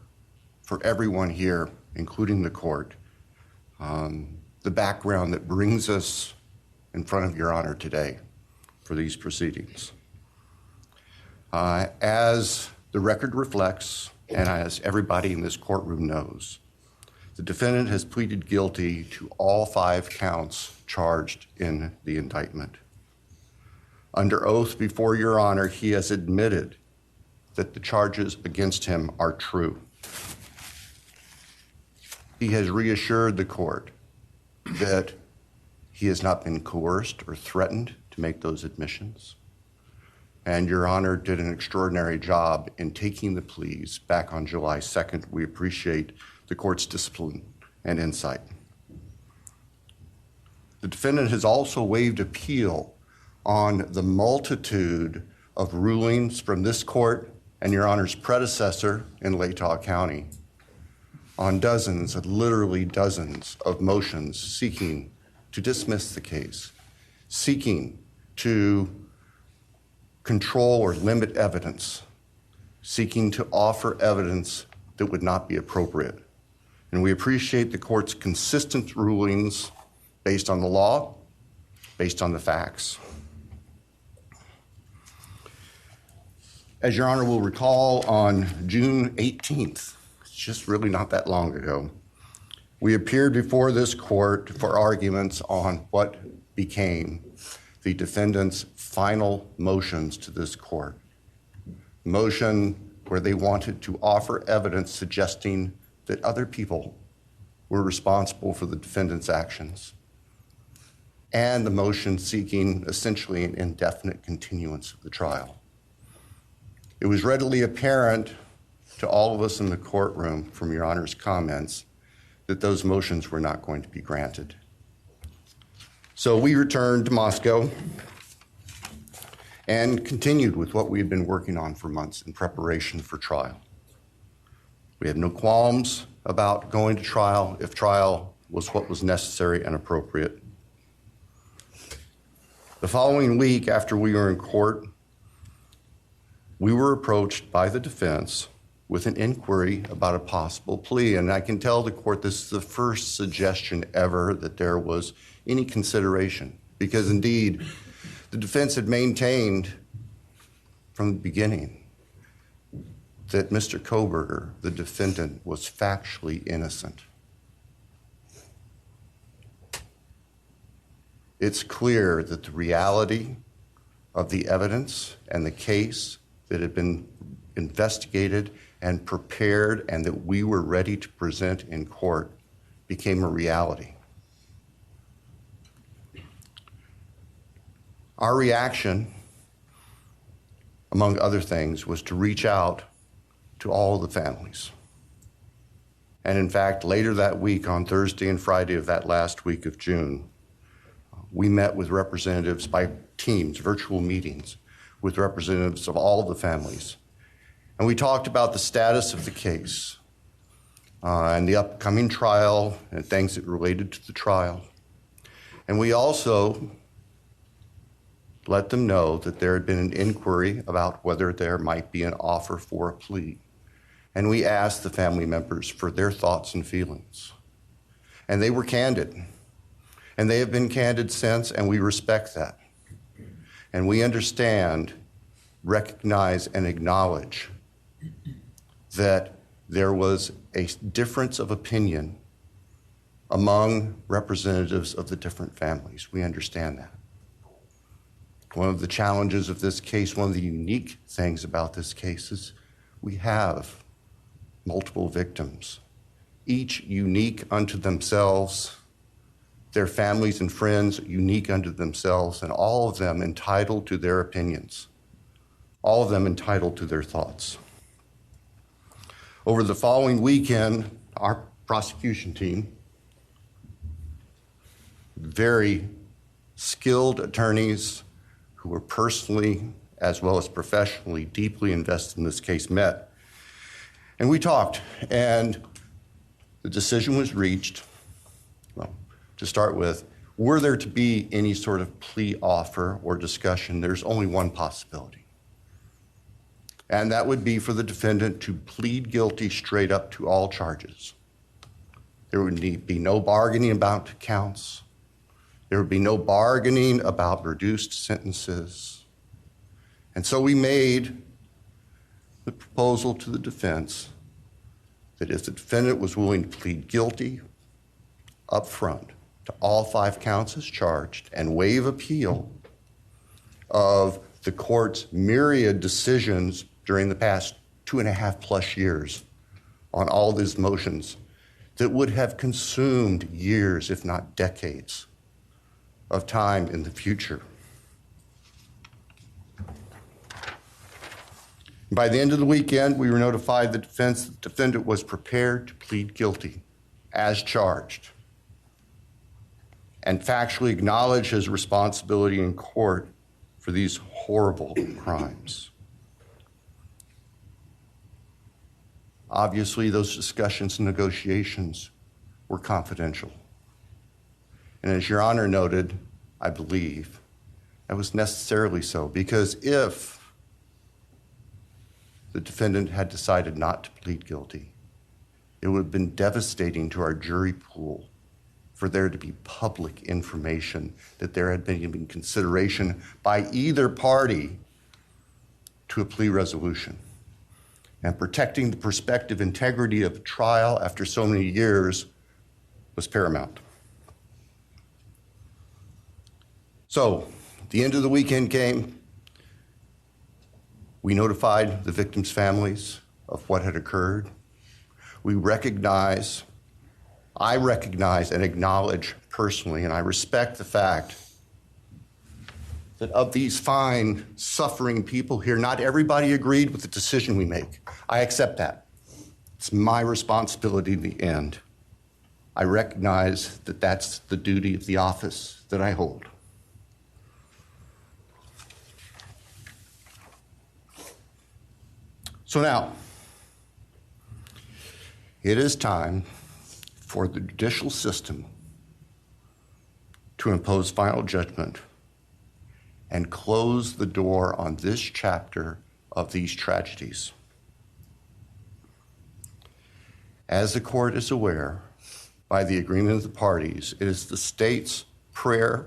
Speaker 3: for everyone here, including the court, the background that brings us in front of Your Honor today for these proceedings. As the record reflects, and as everybody in this courtroom knows, the defendant has pleaded guilty to all 5 counts charged in the indictment. Under oath before Your Honor, he has admitted that the charges against him are true. He has reassured the court that he has not been coerced or threatened to make those admissions. And Your Honor did an extraordinary job in taking the pleas back on July 2nd. We appreciate the court's discipline and insight. The defendant has also waived appeal on the multitude of rulings from this court and Your Honor's predecessor in Latah County on dozens, literally dozens of motions seeking to dismiss the case, seeking to control or limit evidence, seeking to offer evidence that would not be appropriate. And we appreciate the court's consistent rulings based on the law, based on the facts. As Your Honor will recall, on June 18th, it's just really not that long ago, we appeared before this court for arguments on what became the defendant's final motions to this court. Motion where they wanted to offer evidence suggesting that other people were responsible for the defendant's actions, and the motion seeking essentially an indefinite continuance of the trial. It was readily apparent to all of us in the courtroom from Your Honor's comments that those motions were not going to be granted. So we returned to Moscow and continued with what we had been working on for months in preparation for trial. We had no qualms about going to trial if trial was what was necessary and appropriate. The following week, after we were in court, we were approached by the defense with an inquiry about a possible plea. And I can tell the court this is the first suggestion ever that there was any consideration, because indeed, the defense had maintained from the beginning that Mr. Koberger, the defendant, was factually innocent. It's clear that the reality of the evidence and the case that had been investigated and prepared and that we were ready to present in court became a reality. Our reaction, among other things, was to reach out to all the families. And in fact, later that week, on Thursday and Friday of that last week of June, we met with representatives by teams, virtual meetings, with representatives of all of the families. And we talked about the status of the case and the upcoming trial and things that related to the trial. And we also let them know that there had been an inquiry about whether there might be an offer for a plea. And we asked the family members for their thoughts and feelings. And they were candid. And they have been candid since, and we respect that. And we understand, recognize, and acknowledge that there was a difference of opinion among representatives of the different families. We understand that. One of the challenges of this case, one of the unique things about this case is we have multiple victims, each unique unto themselves, their families and friends unique unto themselves, and all of them entitled to their opinions, all of them entitled to their thoughts. Over the following weekend, our prosecution team, very skilled attorneys who were personally as well as professionally deeply invested in this case, met. And we talked, and the decision was reached. Well, to start with, were there to be any sort of plea offer or discussion, there's only one possibility. And that would be for the defendant to plead guilty straight up to all charges. There would be no bargaining about counts. There would be no bargaining about reduced sentences. And so we made the proposal to the defense that if the defendant was willing to plead guilty up front to all 5 counts as charged and waive appeal of the court's myriad decisions during the past 2.5+ years on all these motions, that would have consumed years, if not decades, of time in the future. By the end of the weekend, we were notified the defendant was prepared to plead guilty as charged and factually acknowledge his responsibility in court for these horrible crimes. Obviously, those discussions and negotiations were confidential. And as Your Honor noted, I believe, that was necessarily so, because if the defendant had decided not to plead guilty, it would have been devastating to our jury pool for there to be public information that there had been consideration by either party to a plea resolution. And protecting the prospective integrity of a trial after so many years was paramount. So, the end of the weekend came. We notified the victims' families of what had occurred. I recognize and acknowledge personally, and I respect the fact that of these fine, suffering people here, not everybody agreed with the decision we make. I accept that. It's my responsibility in the end. I recognize that that's the duty of the office that I hold. So now, it is time for the judicial system to impose final judgment and close the door on this chapter of these tragedies. As the court is aware, by the agreement of the parties, it is the state's prayer.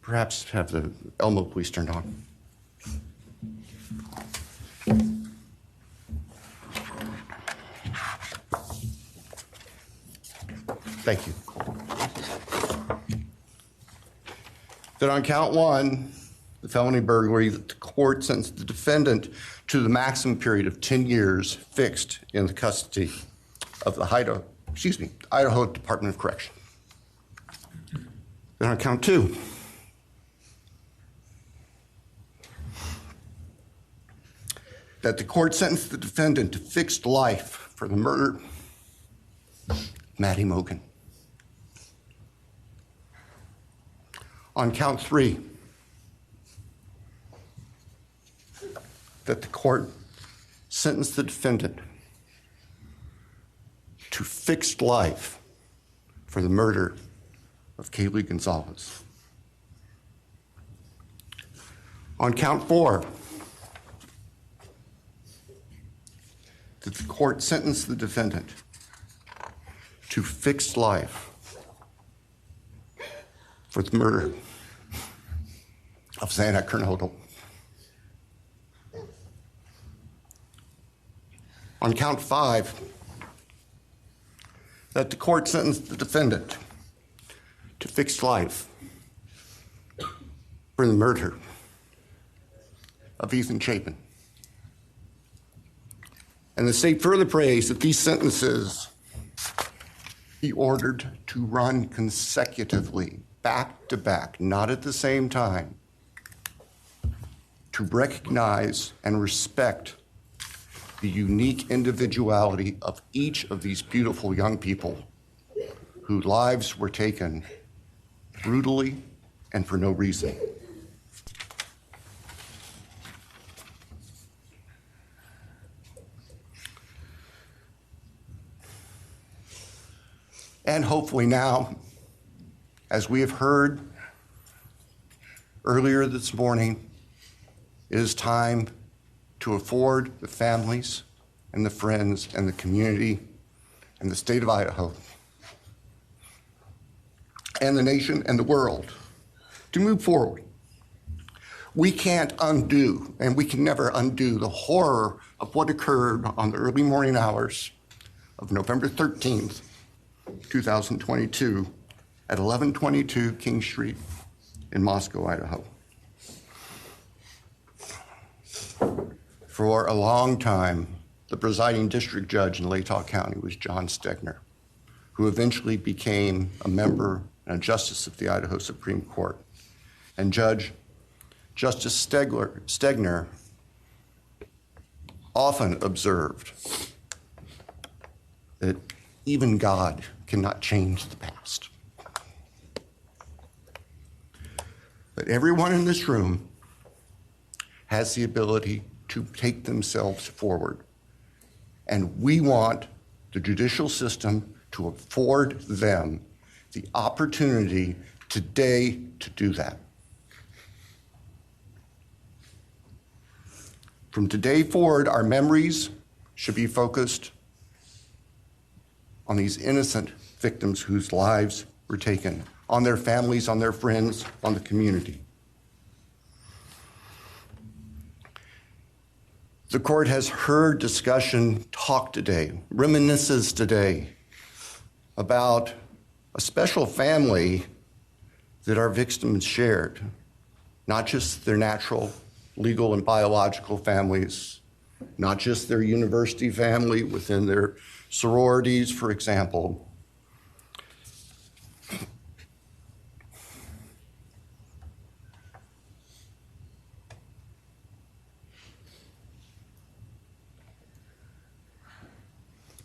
Speaker 3: Perhaps have the Elmo police turned on. Thank you. That on count one, the felony burglary, that the court sentenced the defendant to the maximum period of 10 years fixed in the custody of the Idaho Department of Correction. Then on count two, that the court sentenced the defendant to fixed life for the murder of Maddie Mogen. On count three, that the court sentenced the defendant to fixed life for the murder of Kaylee Goncalves. On count four, that the court sentenced the defendant to fixed life for the murder of Xana Kernodle. On count five, that the court sentenced the defendant to fixed life for the murder of Chapin. And the state further prays that these sentences be ordered to run consecutively, back to back, not at the same time, to recognize and respect the unique individuality of each of these beautiful young people whose lives were taken brutally and for no reason. And hopefully now, as we have heard earlier this morning, it is time to afford the families and the friends and the community and the state of Idaho and the nation and the world to move forward. We can't undo, and we can never undo, the horror of what occurred on the early morning hours of November 13th, 2022 at 1122 King Street in Moscow, Idaho. For a long time, the presiding district judge in Latah County was John Stegner, who eventually became a member and a justice of the Idaho Supreme Court. And Justice Stegner often observed that even God cannot change the past. But everyone in this room has the ability to take themselves forward. And we want the judicial system to afford them the opportunity today to do that. From today forward, our memories should be focused on these innocent victims whose lives were taken, on their families, on their friends, on the community. The court has heard discussion, talk today, reminiscences today about a special family that our victims shared, not just their natural, legal, and biological families, not just their university family within their sororities, for example.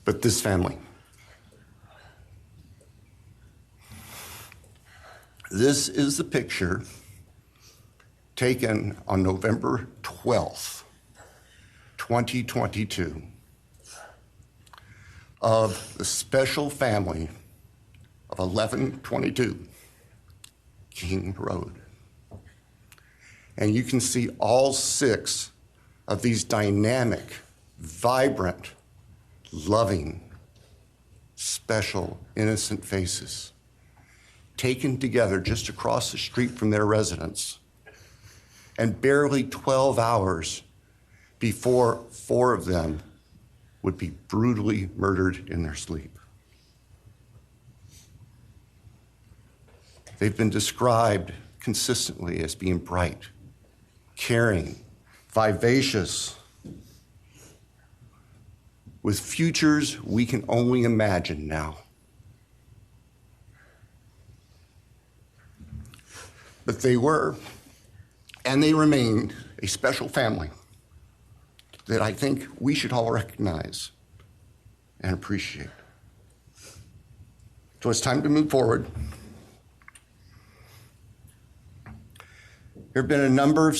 Speaker 3: But this family. This is the picture taken on November 12th, 2022, of the special family of 1122 King Road. And you can see all 6 of these dynamic, vibrant, loving, special, innocent faces taken together just across the street from their residence, and barely 12 hours before 4 of them would be brutally murdered in their sleep. They've been described consistently as being bright, caring, vivacious, with futures we can only imagine now. But they were, and they remain, a special family that I think we should all recognize and appreciate. So it's time to move forward. There have been a number of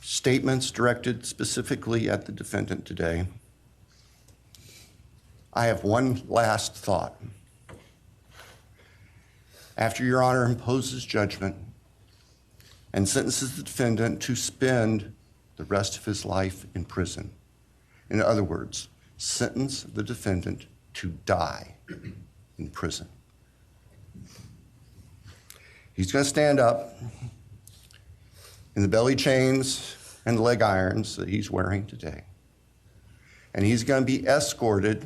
Speaker 3: statements directed specifically at the defendant today. I have one last thought. After Your Honor imposes judgment and sentences the defendant to spend the rest of his life in prison, in other words, sentence the defendant to die in prison, he's going to stand up in the belly chains and leg irons that he's wearing today, and he's going to be escorted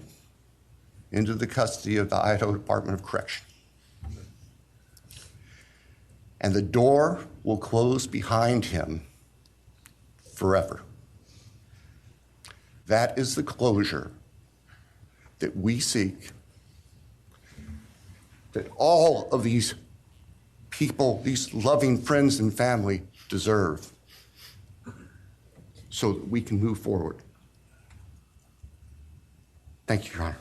Speaker 3: into the custody of the Idaho Department of Correction. And the door will close behind him forever. That is the closure that we seek, that all of these people, these loving friends and family deserve, so that we can move forward. Thank you, Your Honor.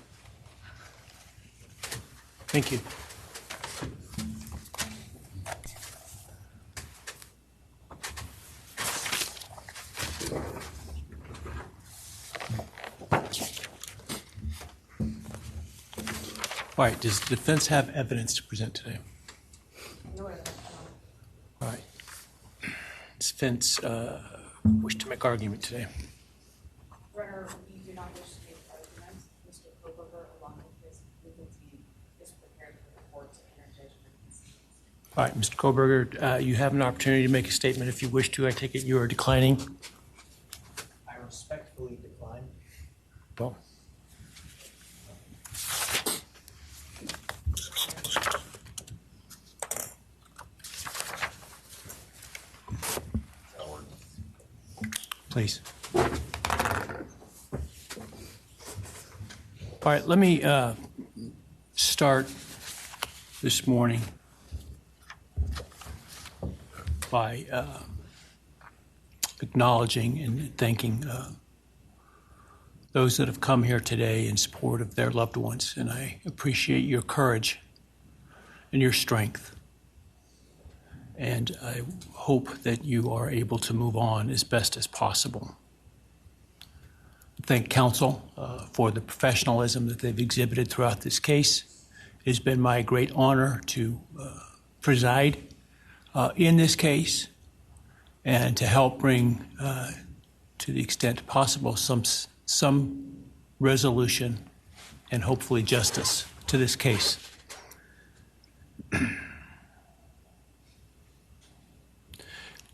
Speaker 2: Thank you. All right, does the defense have evidence to present today? No evidence. All right. Does defense wish to make argument today?
Speaker 21: Runner, we do not wish to make arguments. Mr. Koberger, along with his legal team, is prepared for the court to enter judgment.
Speaker 2: All right, Mr. Koberger, you have an opportunity to make a statement if you wish to. I take it you are declining.
Speaker 22: I respectfully decline.
Speaker 2: Well. Please. All right, let me start this morning by acknowledging and thanking those that have come here today in support of their loved ones, and I appreciate your courage and your strength. And I hope that you are able to move on as best as possible. Thank counsel for the professionalism that they've exhibited throughout this case. It has been my great honor to preside in this case and to help bring, to the extent possible, some resolution and hopefully justice to this case.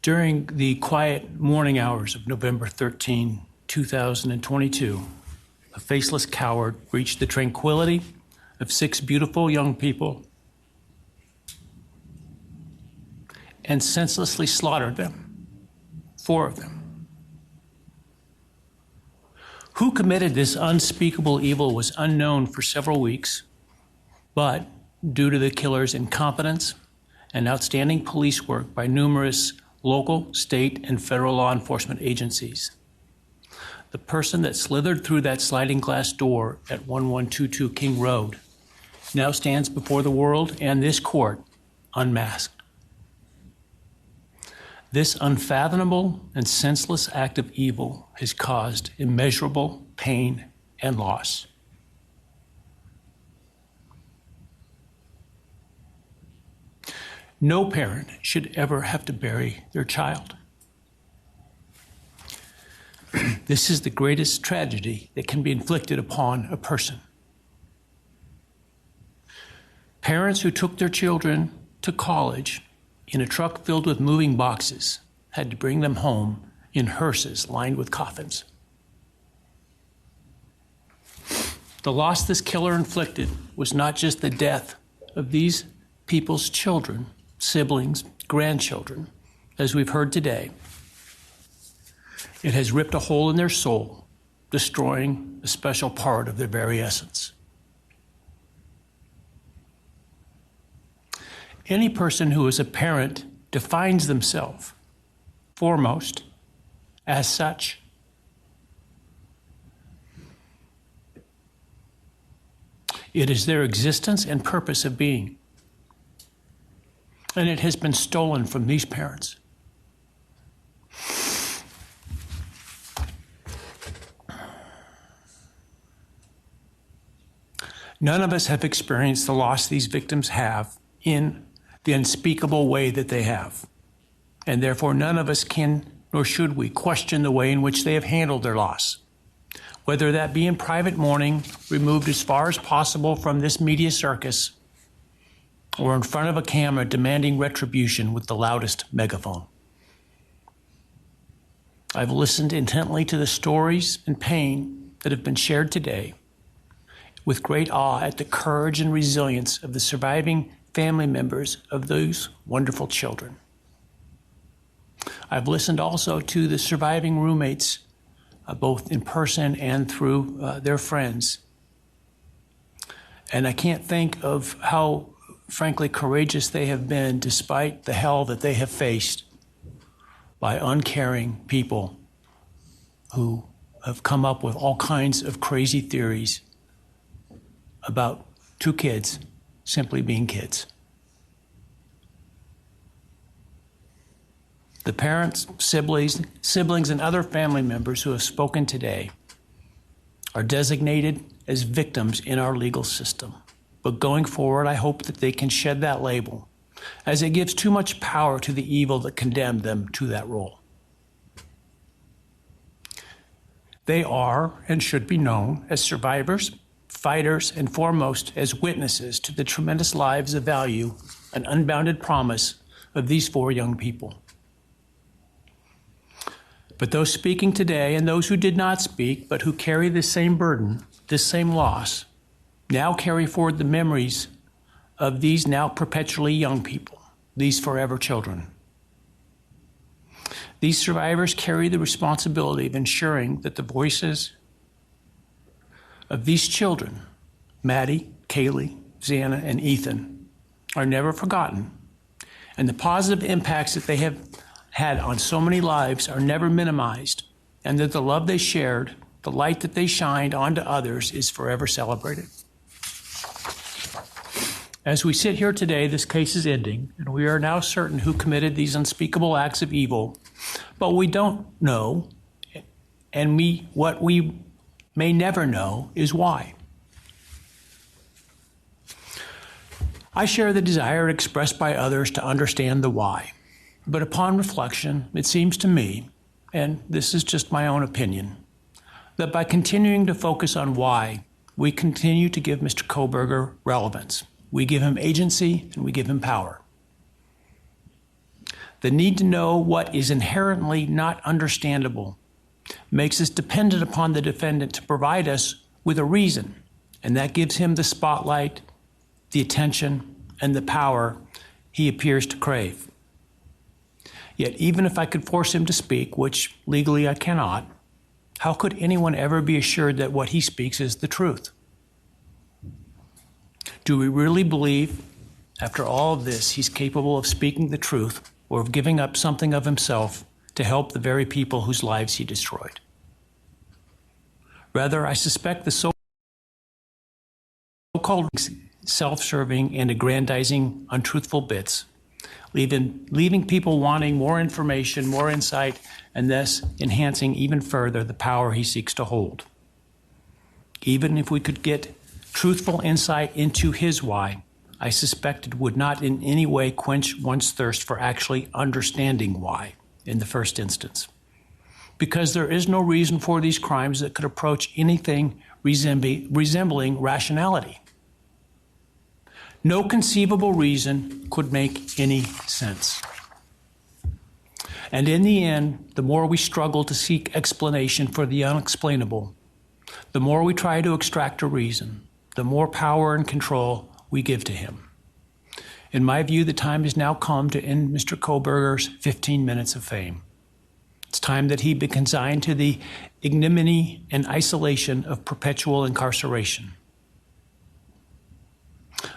Speaker 2: During the quiet morning hours of November 13, 2022, a faceless coward breached the tranquility of 6 beautiful young people and senselessly slaughtered them, 4 of them. Who committed this unspeakable evil was unknown for several weeks, but due to the killer's incompetence and outstanding police work by numerous local, state, and federal law enforcement agencies, the person that slithered through that sliding glass door at 1122 King Road now stands before the world and this court unmasked. This unfathomable and senseless act of evil has caused immeasurable pain and loss. No parent should ever have to bury their child. This is the greatest tragedy that can be inflicted upon a person. Parents who took their children to college in a truck filled with moving boxes had to bring them home in hearses lined with coffins. The loss this killer inflicted was not just the death of these people's children, siblings, grandchildren, as we've heard today. It has ripped a hole in their soul, destroying a special part of their very essence. Any person who is a parent defines themselves, foremost, as such. It is their existence and purpose of being. And it has been stolen from these parents. None of us have experienced the loss these victims have in the unspeakable way that they have. And therefore, none of us can, nor should we, question the way in which they have handled their loss. Whether that be in private mourning, removed as far as possible from this media circus, or in front of a camera demanding retribution with the loudest megaphone. I've listened intently to the stories and pain that have been shared today, with great awe at the courage and resilience of the surviving family members of those wonderful children. I've listened also to the surviving roommates, both in person and through their friends. And I can't think of how, frankly, courageous they have been despite the hell that they have faced by uncaring people who have come up with all kinds of crazy theories about 2 kids simply being kids. The parents, siblings, and other family members who have spoken today are designated as victims in our legal system. But going forward, I hope that they can shed that label, as it gives too much power to the evil that condemned them to that role. They are and should be known as survivors, fighters, and foremost as witnesses to the tremendous lives of value and unbounded promise of these 4 young people. But those speaking today and those who did not speak, but who carry the same burden, this same loss, now carry forward the memories of these now perpetually young people, these forever children. These survivors carry the responsibility of ensuring that the voices of these children, Maddie, Kaylee, Xana, and Ethan, are never forgotten, and the positive impacts that they have had on so many lives are never minimized, and that the love they shared, the light that they shined onto others, is forever celebrated. As we sit here today, this case is ending, and we are now certain who committed these unspeakable acts of evil, but we don't know, and what we may never know is why. I share the desire expressed by others to understand the why, but upon reflection, it seems to me, and this is just my own opinion, that by continuing to focus on why, we continue to give Mr. Kohberger relevance. We give him agency and we give him power. The need to know what is inherently not understandable makes us dependent upon the defendant to provide us with a reason, and that gives him the spotlight, the attention, and the power he appears to crave. Yet even if I could force him to speak, which legally I cannot, how could anyone ever be assured that what he speaks is the truth? Do we really believe, after all of this, he's capable of speaking the truth or of giving up something of himself to help the very people whose lives he destroyed? Rather, I suspect the so-called self-serving and aggrandizing untruthful bits, leaving people wanting more information, more insight, and thus enhancing even further the power he seeks to hold. Even if we could get truthful insight into his why, I suspect it would not in any way quench one's thirst for actually understanding why in the first instance. Because there is no reason for these crimes that could approach anything resembling rationality. No conceivable reason could make any sense. And in the end, the more we struggle to seek explanation for the unexplainable, the more we try to extract a reason, the more power and control we give to him. In my view, the time has now come to end Mr. Kohberger's 15 minutes of fame. It's time that he be consigned to the ignominy and isolation of perpetual incarceration.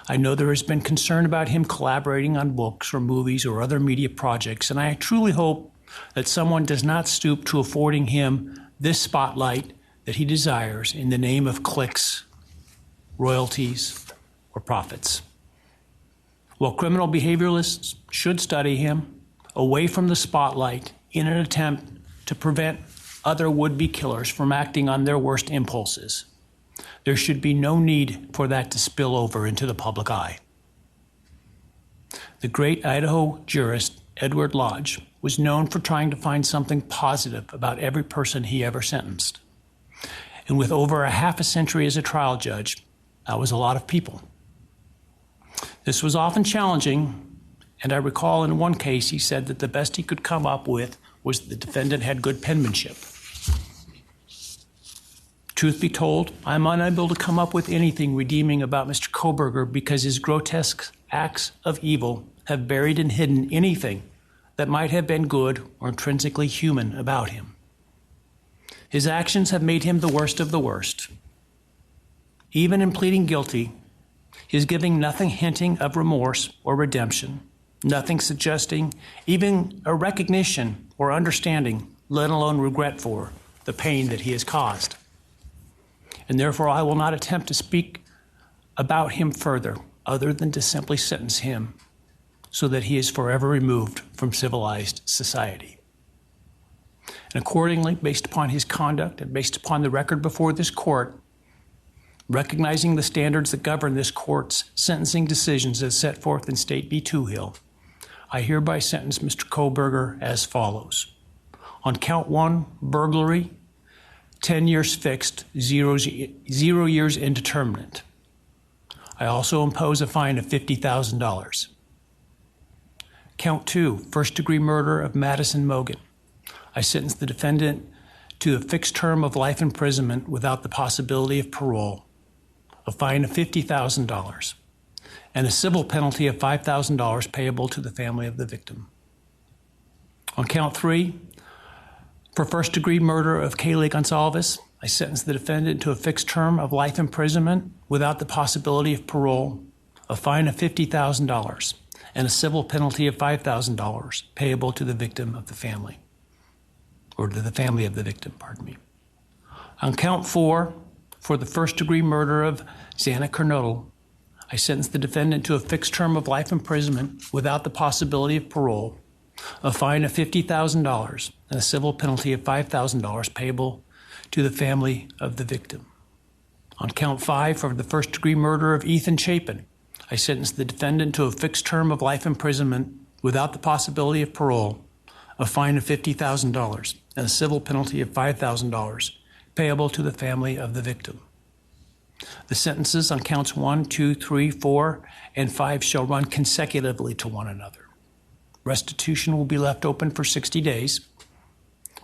Speaker 2: I know there has been concern about him collaborating on books or movies or other media projects, and I truly hope that someone does not stoop to affording him this spotlight that he desires in the name of clicks, royalties, or profits. While criminal behavioralists should study him away from the spotlight in an attempt to prevent other would-be killers from acting on their worst impulses, there should be no need for that to spill over into the public eye. The great Idaho jurist Edward Lodge was known for trying to find something positive about every person he ever sentenced. And with over a half a century as a trial judge, that was a lot of people. This was often challenging, and I recall in one case he said that the best he could come up with was the defendant had good penmanship. Truth be told, I'm unable to come up with anything redeeming about Mr. Kohberger because his grotesque acts of evil have buried and hidden anything that might have been good or intrinsically human about him. His actions have made him the worst of the worst. Even in pleading guilty, he is giving nothing hinting of remorse or redemption, nothing suggesting even a recognition or understanding, let alone regret for the pain that he has caused. And therefore, I will not attempt to speak about him further, other than to simply sentence him so that he is forever removed from civilized society. And accordingly, based upon his conduct and based upon the record before this court, recognizing the standards that govern this court's sentencing decisions as set forth in State v. Toohill, I hereby sentence Mr. Kohberger as follows. On count 1, burglary, 10 years fixed, 0 years indeterminate. I also impose a fine of $50,000. Count 2, first-degree murder of Madison Mogen. I sentence the defendant to a fixed term of life imprisonment without the possibility of parole, a fine of $50,000, and a civil penalty of $5,000 payable to the family of the victim. On count 3, for first-degree murder of Kaylee Goncalves, I sentence the defendant to a fixed term of life imprisonment without the possibility of parole, a fine of $50,000, and a civil penalty of $5,000 payable to the victim of the family, or to the family of the victim, pardon me. On count 4, for the first-degree murder of Xana Kernodle, I sentence the defendant to a fixed term of life imprisonment without the possibility of parole, a fine of $50,000, and a civil penalty of $5,000 payable to the family of the victim. On count 5, for the first-degree murder of Ethan Chapin, I sentence the defendant to a fixed term of life imprisonment without the possibility of parole, a fine of $50,000, and a civil penalty of $5,000 payable to the family of the victim. The sentences on counts 1, 2, 3, 4, and 5 shall run consecutively to one another. Restitution will be left open for 60 days.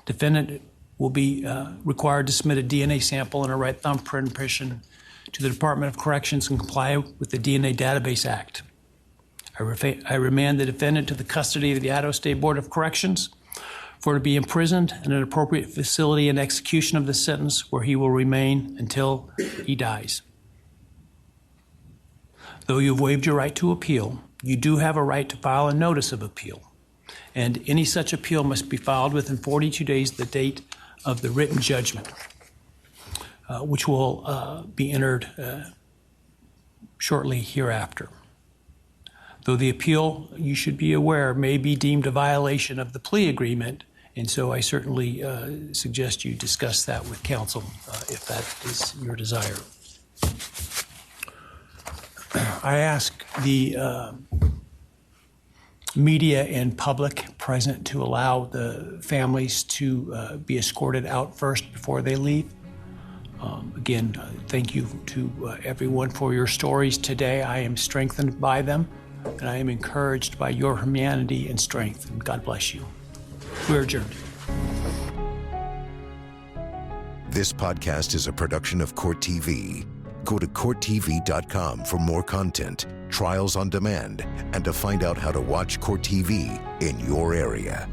Speaker 2: Defendant will be required to submit a DNA sample and a right thumbprint impression to the Department of Corrections and comply with the DNA Database Act. I remand the defendant to the custody of the Idaho State Board of Corrections for to be imprisoned in an appropriate facility in execution of the sentence where he will remain until he dies. Though you have waived your right to appeal, you do have a right to file a notice of appeal, and any such appeal must be filed within 42 days of the date of the written judgment, which will be entered shortly hereafter. Though the appeal, you should be aware, may be deemed a violation of the plea agreement, and so I certainly suggest you discuss that with counsel if that is your desire. I ask the media and public present to allow the families to be escorted out first before they leave. Again, thank you to everyone for your stories today. I am strengthened by them, and I am encouraged by your humanity and strength, and God bless you. We're adjourned.
Speaker 1: This podcast is a production of Court TV. Go to CourtTV.com for more content, trials on demand, and to find out how to watch Court TV in your area.